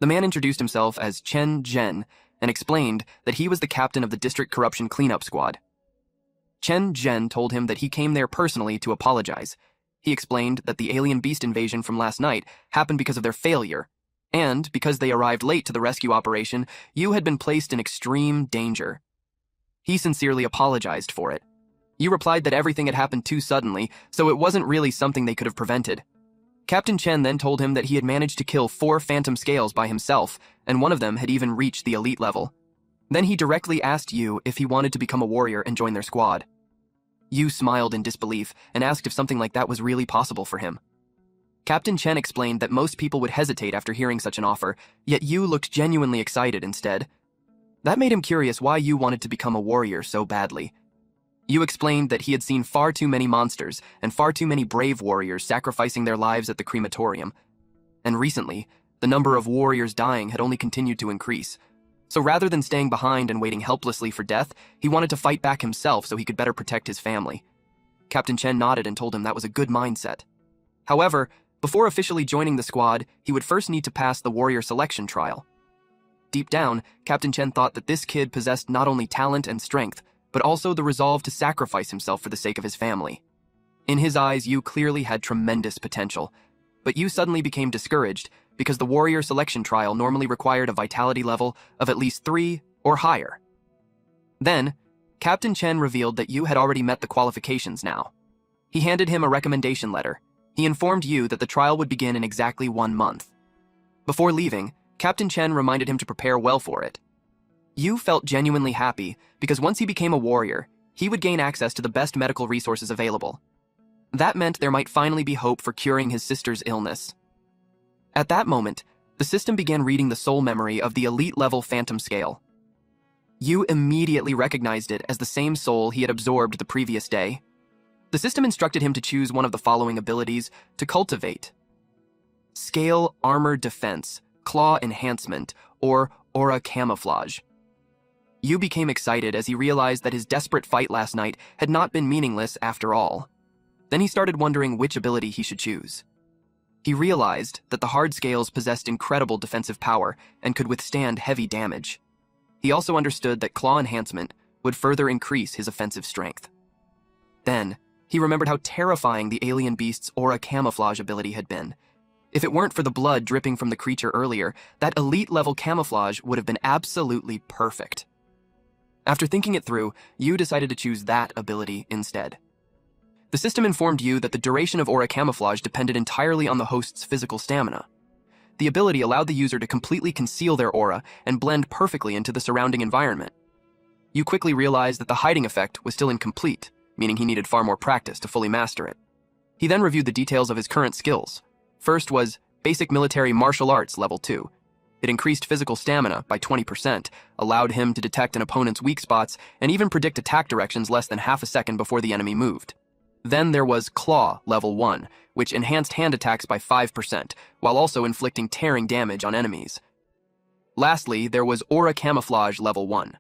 The man introduced himself as Chen Zhen and explained that he was the captain of the district corruption cleanup squad. Chen Zhen told him that he came there personally to apologize. He explained that the alien beast invasion from last night happened because of their failure, and because they arrived late to the rescue operation, Yu had been placed in extreme danger. He sincerely apologized for it. Yu replied that everything had happened too suddenly, so it wasn't really something they could have prevented. Captain Chen then told him that he had managed to kill 4 phantom scales by himself, and one of them had even reached the elite level. Then he directly asked Yu if he wanted to become a warrior and join their squad. Yu smiled in disbelief and asked if something like that was really possible for him. Captain Chen explained that most people would hesitate after hearing such an offer, yet Yu looked genuinely excited instead. That made him curious why Yu wanted to become a warrior so badly. Yu explained that he had seen far too many monsters and far too many brave warriors sacrificing their lives at the crematorium. And recently, the number of warriors dying had only continued to increase. So rather than staying behind and waiting helplessly for death, he wanted to fight back himself so he could better protect his family. Captain Chen nodded and told him that was a good mindset. However, before officially joining the squad, he would first need to pass the warrior selection trial. Deep down, Captain Chen thought that this kid possessed not only talent and strength, but also the resolve to sacrifice himself for the sake of his family. In his eyes, Yu clearly had tremendous potential, but Yu suddenly became discouraged because the warrior selection trial normally required a vitality level of at least 3 or higher. Then, Captain Chen revealed that Yu had already met the qualifications now. He handed him a recommendation letter. He informed Yu that the trial would begin in exactly 1 month. Before leaving, Captain Chen reminded him to prepare well for it. Yu felt genuinely happy because once he became a warrior, he would gain access to the best medical resources available. That meant there might finally be hope for curing his sister's illness. At that moment, the system began reading the soul memory of the elite-level phantom scale. Yu immediately recognized it as the same soul he had absorbed the previous day. The system instructed him to choose one of the following abilities to cultivate: Scale Armor Defense, Claw Enhancement, or Aura Camouflage. Yu became excited as he realized that his desperate fight last night had not been meaningless after all. Then he started wondering which ability he should choose. He realized that the hard scales possessed incredible defensive power and could withstand heavy damage. He also understood that Claw Enhancement would further increase his offensive strength. Then, he remembered how terrifying the alien beast's Aura Camouflage ability had been. If it weren't for the blood dripping from the creature earlier, that elite-level camouflage would have been absolutely perfect. After thinking it through, Yu decided to choose that ability instead. The system informed Yu that the duration of Aura Camouflage depended entirely on the host's physical stamina. The ability allowed the user to completely conceal their aura and blend perfectly into the surrounding environment. Yu quickly realized that the hiding effect was still incomplete, meaning he needed far more practice to fully master it. He then reviewed the details of his current skills. First was Basic Military Martial Arts Level 2. It increased physical stamina by 20%, allowed him to detect an opponent's weak spots, and even predict attack directions less than half a second before the enemy moved. Then there was Claw Level 1, which enhanced hand attacks by 5%, while also inflicting tearing damage on enemies. Lastly, there was Aura Camouflage Level 1.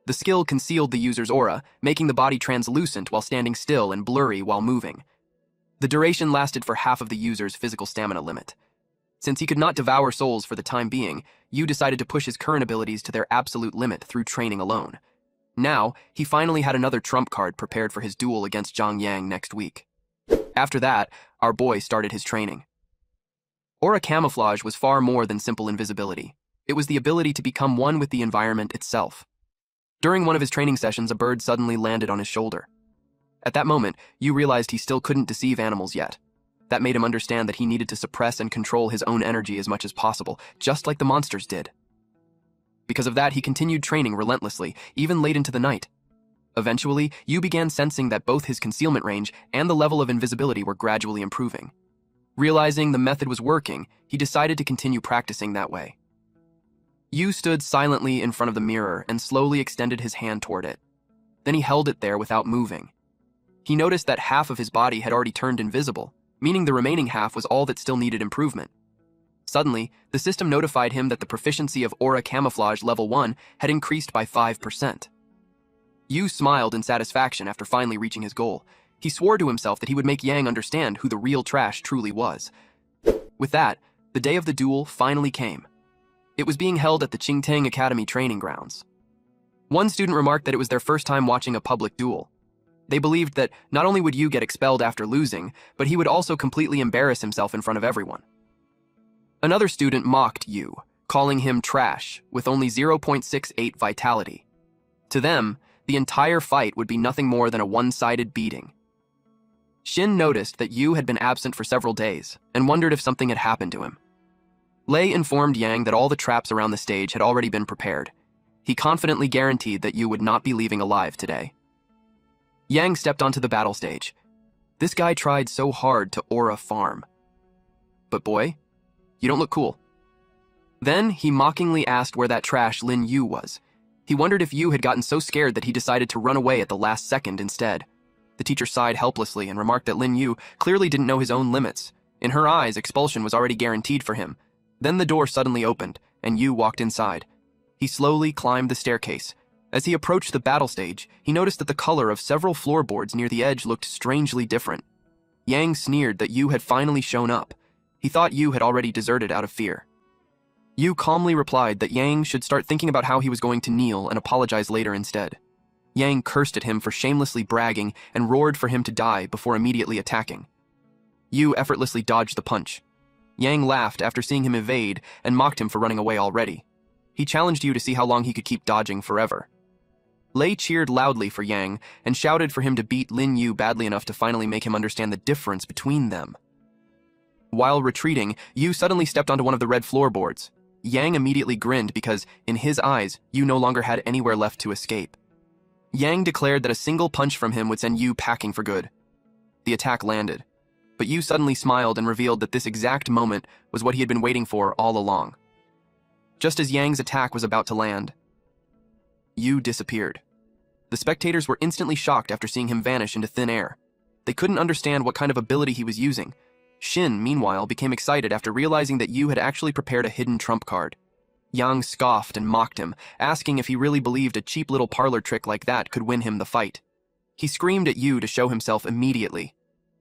The skill concealed the user's aura, making the body translucent while standing still and blurry while moving. The duration lasted for half of the user's physical stamina limit. Since he could not devour souls for the time being, Yu decided to push his current abilities to their absolute limit through training alone. Now, he finally had another trump card prepared for his duel against Zhang Yang next week. After that, our boy started his training. Aura Camouflage was far more than simple invisibility. It was the ability to become one with the environment itself. During one of his training sessions, a bird suddenly landed on his shoulder. At that moment, Yu realized he still couldn't deceive animals yet. That made him understand that he needed to suppress and control his own energy as much as possible, just like the monsters did. Because of that, he continued training relentlessly, even late into the night. Eventually, Yu began sensing that both his concealment range and the level of invisibility were gradually improving. Realizing the method was working, he decided to continue practicing that way. Yu stood silently in front of the mirror and slowly extended his hand toward it. Then he held it there without moving. He noticed that half of his body had already turned invisible, meaning the remaining half was all that still needed improvement. Suddenly, the system notified him that the proficiency of Aura Camouflage Level 1 had increased by 5%. Yu smiled in satisfaction after finally reaching his goal. He swore to himself that he would make Yang understand who the real trash truly was. With that, the day of the duel finally came. It was being held at the Qingtang Academy training grounds. One student remarked that it was their first time watching a public duel. They believed that not only would Yu get expelled after losing, but he would also completely embarrass himself in front of everyone. Another student mocked Yu, calling him trash with only 0.68 vitality. To them, the entire fight would be nothing more than a one-sided beating. Shin noticed that Yu had been absent for several days and wondered if something had happened to him. Lei informed Yang that all the traps around the stage had already been prepared. He confidently guaranteed that Yu would not be leaving alive today. Yang stepped onto the battle stage. This guy tried so hard to aura farm. But boy, you don't look cool. Then he mockingly asked where that trash Lin Yu was. He wondered if Yu had gotten so scared that he decided to run away at the last second instead. The teacher sighed helplessly and remarked that Lin Yu clearly didn't know his own limits. In her eyes, expulsion was already guaranteed for him. Then the door suddenly opened, and Yu walked inside. He slowly climbed the staircase. As he approached the battle stage, he noticed that the color of several floorboards near the edge looked strangely different. Yang sneered that Yu had finally shown up. He thought Yu had already deserted out of fear. Yu calmly replied that Yang should start thinking about how he was going to kneel and apologize later instead. Yang cursed at him for shamelessly bragging and roared for him to die before immediately attacking. Yu effortlessly dodged the punch. Yang laughed after seeing him evade and mocked him for running away already. He challenged Yu to see how long he could keep dodging forever. Lei cheered loudly for Yang and shouted for him to beat Lin Yu badly enough to finally make him understand the difference between them. While retreating, Yu suddenly stepped onto one of the red floorboards. Yang immediately grinned because, in his eyes, Yu no longer had anywhere left to escape. Yang declared that a single punch from him would send Yu packing for good. The attack landed, but Yu suddenly smiled and revealed that this exact moment was what he had been waiting for all along. Just as Yang's attack was about to land, Yu disappeared. The spectators were instantly shocked after seeing him vanish into thin air. They couldn't understand what kind of ability he was using. Shin, meanwhile, became excited after realizing that Yu had actually prepared a hidden trump card. Yang scoffed and mocked him, asking if he really believed a cheap little parlor trick like that could win him the fight. He screamed at Yu to show himself immediately.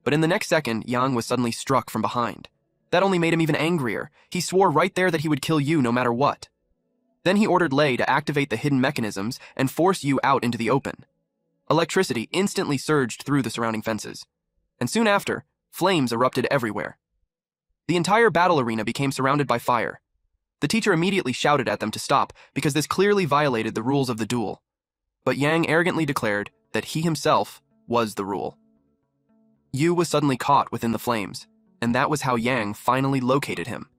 But in the next second, Yang was suddenly struck from behind. That only made him even angrier. He swore right there that he would kill Yu no matter what. Then he ordered Lei to activate the hidden mechanisms and force Yu out into the open. Electricity instantly surged through the surrounding fences. And soon after, flames erupted everywhere. The entire battle arena became surrounded by fire. The teacher immediately shouted at them to stop because this clearly violated the rules of the duel. But Yang arrogantly declared that he himself was the rule. Yu was suddenly caught within the flames, and that was how Yang finally located him.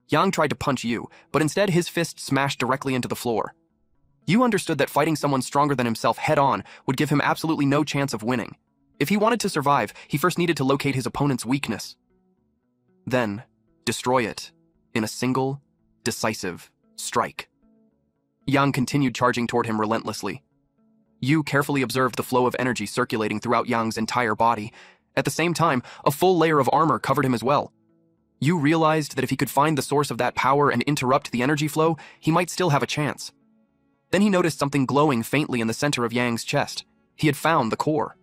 Yang tried to punch Yu, but instead his fist smashed directly into the floor. Yu understood that fighting someone stronger than himself head-on would give him absolutely no chance of winning. If he wanted to survive, he first needed to locate his opponent's weakness. Then, destroy it in a single, decisive strike. Yang continued charging toward him relentlessly. Yu carefully observed the flow of energy circulating throughout Yang's entire body. At the same time, a full layer of armor covered him as well. Yu realized that if he could find the source of that power and interrupt the energy flow, he might still have a chance. Then he noticed something glowing faintly in the center of Yang's chest. He had found the core.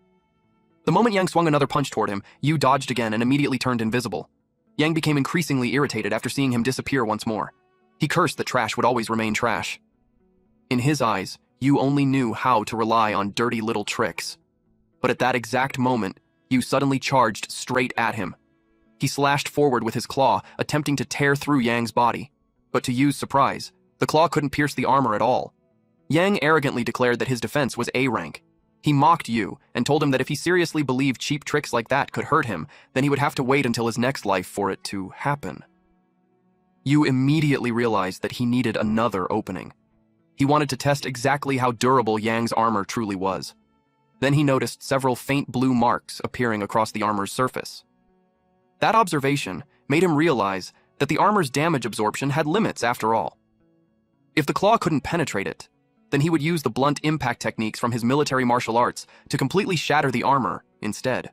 The moment Yang swung another punch toward him, Yu dodged again and immediately turned invisible. Yang became increasingly irritated after seeing him disappear once more. He cursed that trash would always remain trash. In his eyes, Yu only knew how to rely on dirty little tricks. But at that exact moment, Yu suddenly charged straight at him. He slashed forward with his claw, attempting to tear through Yang's body. But to Yu's surprise, the claw couldn't pierce the armor at all. Yang arrogantly declared that his defense was A rank. He mocked Yu and told him that if he seriously believed cheap tricks like that could hurt him, then he would have to wait until his next life for it to happen. Yu immediately realized that he needed another opening. He wanted to test exactly how durable Yang's armor truly was. Then he noticed several faint blue marks appearing across the armor's surface. That observation made him realize that the armor's damage absorption had limits after all. If the claw couldn't penetrate it, then he would use the blunt impact techniques from his military martial arts to completely shatter the armor instead.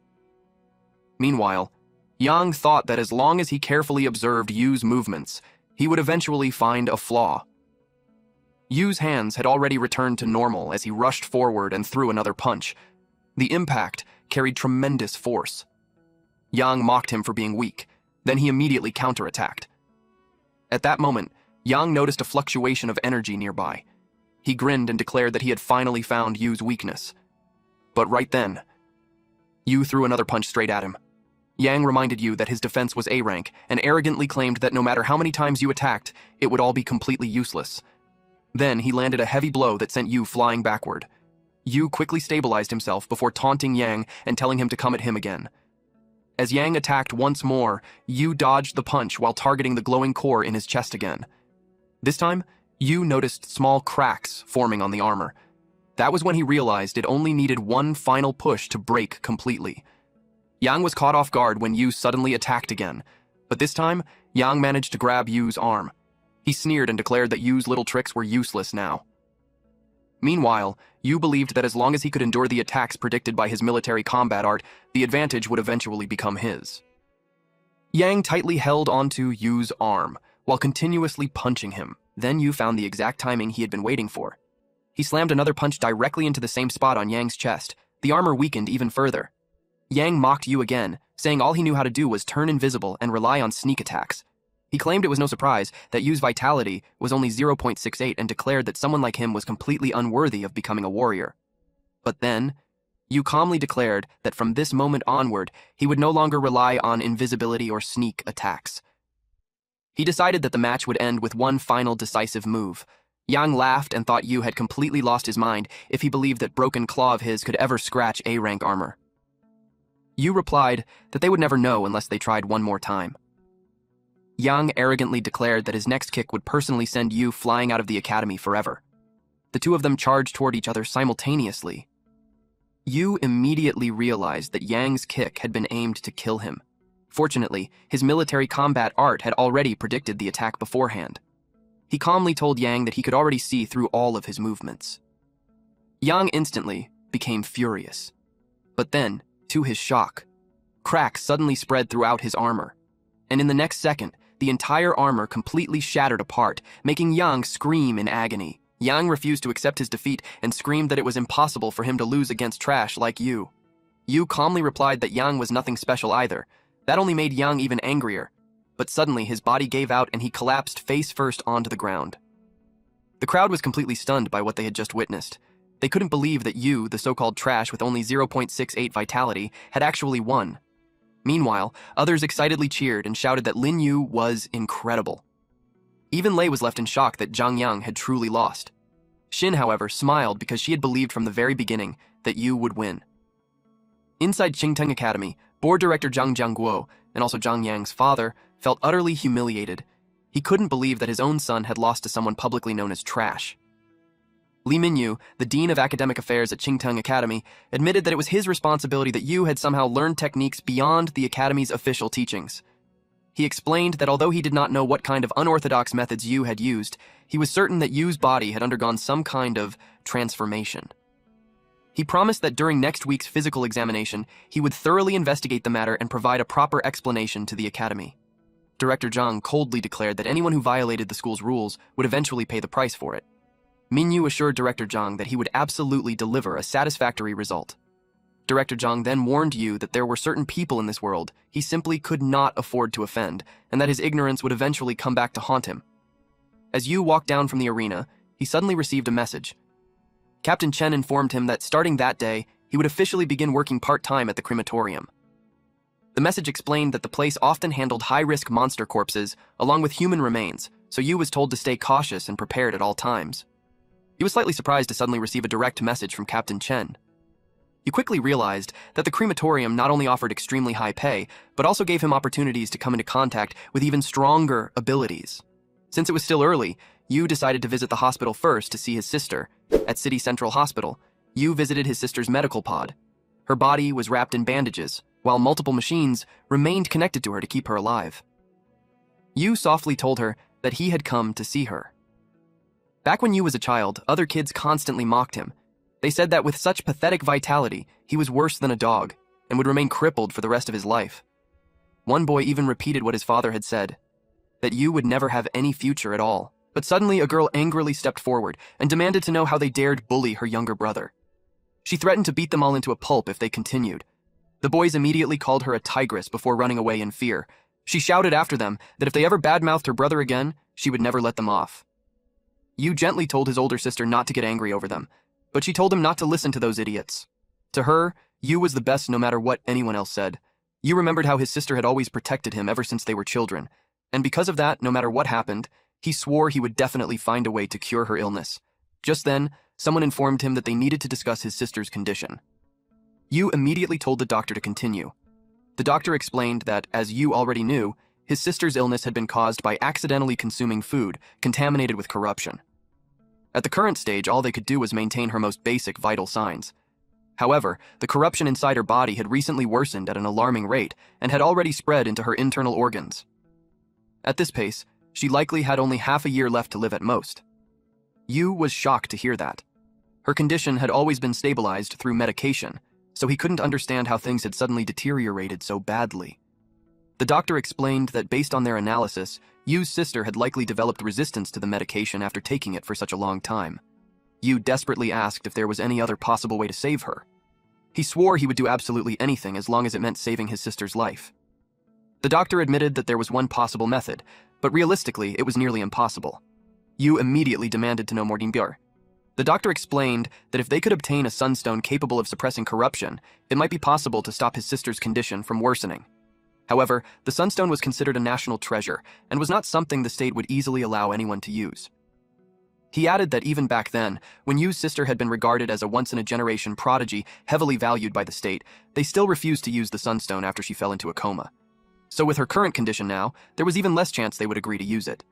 Meanwhile, Yang thought that as long as he carefully observed Yu's movements, he would eventually find a flaw. Yu's hands had already returned to normal as he rushed forward and threw another punch. The impact carried tremendous force. Yang mocked him for being weak, then he immediately counterattacked. At that moment, Yang noticed a fluctuation of energy nearby. He grinned and declared that he had finally found Yu's weakness. But right then, Yu threw another punch straight at him. Yang reminded Yu that his defense was A rank and arrogantly claimed that no matter how many times Yu attacked, it would all be completely useless. Then he landed a heavy blow that sent Yu flying backward. Yu quickly stabilized himself before taunting Yang and telling him to come at him again. As Yang attacked once more, Yu dodged the punch while targeting the glowing core in his chest again. This time, Yu noticed small cracks forming on the armor. That was when he realized it only needed one final push to break completely. Yang was caught off guard when Yu suddenly attacked again, but this time, Yang managed to grab Yu's arm. He sneered and declared that Yu's little tricks were useless now. Meanwhile, Yu believed that as long as he could endure the attacks predicted by his military combat art, the advantage would eventually become his. Yang tightly held onto Yu's arm, while continuously punching him. Then Yu found the exact timing he had been waiting for. He slammed another punch directly into the same spot on Yang's chest. The armor weakened even further. Yang mocked Yu again, saying all he knew how to do was turn invisible and rely on sneak attacks. He claimed it was no surprise that Yu's vitality was only 0.68 and declared that someone like him was completely unworthy of becoming a warrior. But then, Yu calmly declared that from this moment onward, he would no longer rely on invisibility or sneak attacks. He decided that the match would end with one final decisive move. Yang laughed and thought Yu had completely lost his mind if he believed that broken claw of his could ever scratch A-rank armor. Yu replied that they would never know unless they tried one more time. Yang arrogantly declared that his next kick would personally send Yu flying out of the academy forever. The two of them charged toward each other simultaneously. Yu immediately realized that Yang's kick had been aimed to kill him. Fortunately, his military combat art had already predicted the attack beforehand. He calmly told Yang that he could already see through all of his movements. Yang instantly became furious. But then, to his shock, cracks suddenly spread throughout his armor. And in the next second, the entire armor completely shattered apart, making Yang scream in agony. Yang refused to accept his defeat and screamed that it was impossible for him to lose against trash like Yu. Yu calmly replied that Yang was nothing special either. That only made Yang even angrier. But suddenly his body gave out and he collapsed face first onto the ground. The crowd was completely stunned by what they had just witnessed. They couldn't believe that Yu, the so-called trash with only 0.68 vitality, had actually won. Meanwhile, others excitedly cheered and shouted that Lin Yu was incredible. Even Lei was left in shock that Zhang Yang had truly lost. Xin, however, smiled because she had believed from the very beginning that Yu would win. Inside Qingteng Academy, board director Zhang Jiangguo, and also Zhang Yang's father, felt utterly humiliated. He couldn't believe that his own son had lost to someone publicly known as trash. Li Minyu, the dean of academic affairs at Qingteng Academy, admitted that it was his responsibility that Yu had somehow learned techniques beyond the academy's official teachings. He explained that although he did not know what kind of unorthodox methods Yu had used, he was certain that Yu's body had undergone some kind of transformation. He promised that during next week's physical examination, he would thoroughly investigate the matter and provide a proper explanation to the academy. Director Zhang coldly declared that anyone who violated the school's rules would eventually pay the price for it. Minyu assured Director Zhang that he would absolutely deliver a satisfactory result. Director Zhang then warned Yu that there were certain people in this world he simply could not afford to offend, and that his ignorance would eventually come back to haunt him. As Yu walked down from the arena, he suddenly received a message. Captain Chen informed him that starting that day, he would officially begin working part-time at the crematorium. The message explained that the place often handled high-risk monster corpses along with human remains, so Yu was told to stay cautious and prepared at all times. He was slightly surprised to suddenly receive a direct message from Captain Chen. He quickly realized that the crematorium not only offered extremely high pay, but also gave him opportunities to come into contact with even stronger abilities. Since it was still early, Yu decided to visit the hospital first to see his sister. At City Central Hospital, Yu visited his sister's medical pod. Her body was wrapped in bandages, while multiple machines remained connected to her to keep her alive. Yu softly told her that he had come to see her. Back when Yu was a child, other kids constantly mocked him. They said that with such pathetic vitality, he was worse than a dog and would remain crippled for the rest of his life. One boy even repeated what his father had said, that Yu would never have any future at all. But suddenly a girl angrily stepped forward and demanded to know how they dared bully her younger brother. She threatened to beat them all into a pulp if they continued. The boys immediately called her a tigress before running away in fear. She shouted after them that if they ever badmouthed her brother again, she would never let them off. Yu gently told his older sister not to get angry over them, but she told him not to listen to those idiots. To her, Yu was the best no matter what anyone else said. Yu remembered how his sister had always protected him ever since they were children, and because of that, no matter what happened, he swore he would definitely find a way to cure her illness. Just then, someone informed him that they needed to discuss his sister's condition. Yu immediately told the doctor to continue. The doctor explained that, as Yu already knew, his sister's illness had been caused by accidentally consuming food contaminated with corruption. At the current stage, all they could do was maintain her most basic vital signs. However, the corruption inside her body had recently worsened at an alarming rate and had already spread into her internal organs. At this pace, she likely had only half a year left to live at most. Yu was shocked to hear that. Her condition had always been stabilized through medication, so he couldn't understand how things had suddenly deteriorated so badly. The doctor explained that based on their analysis, Yu's sister had likely developed resistance to the medication after taking it for such a long time. Yu desperately asked if there was any other possible way to save her. He swore he would do absolutely anything as long as it meant saving his sister's life. The doctor admitted that there was one possible method, but realistically, it was nearly impossible. Yu immediately demanded to know more. The doctor explained that if they could obtain a sunstone capable of suppressing corruption, it might be possible to stop his sister's condition from worsening. However, the sunstone was considered a national treasure and was not something the state would easily allow anyone to use. He added that even back then, when Yu's sister had been regarded as a once-in-a-generation prodigy heavily valued by the state, they still refused to use the sunstone after she fell into a coma. So with her current condition now, there was even less chance they would agree to use it.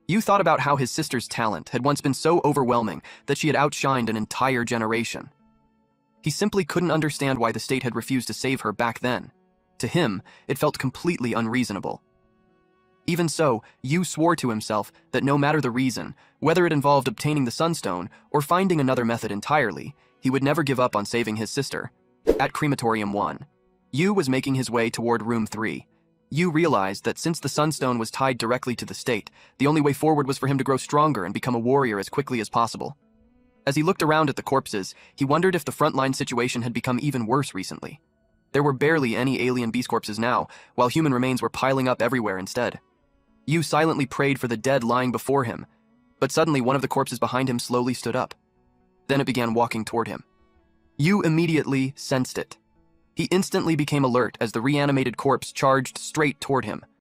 Yu thought about how his sister's talent had once been so overwhelming that she had outshined an entire generation. He simply couldn't understand why the state had refused to save her back then. To him, it felt completely unreasonable. Even so, Yu swore to himself that no matter the reason, whether it involved obtaining the sunstone or finding another method entirely, he would never give up on saving his sister. At Crematorium 1, Yu was making his way toward Room 3. Yu realized that since the sunstone was tied directly to the state, the only way forward was for him to grow stronger and become a warrior as quickly as possible. As he looked around at the corpses, he wondered if the frontline situation had become even worse recently. There were barely any alien beast corpses now, while human remains were piling up everywhere instead. Yu silently prayed for the dead lying before him, but suddenly one of the corpses behind him slowly stood up. Then it began walking toward him. Yu immediately sensed it. He instantly became alert as the reanimated corpse charged straight toward him.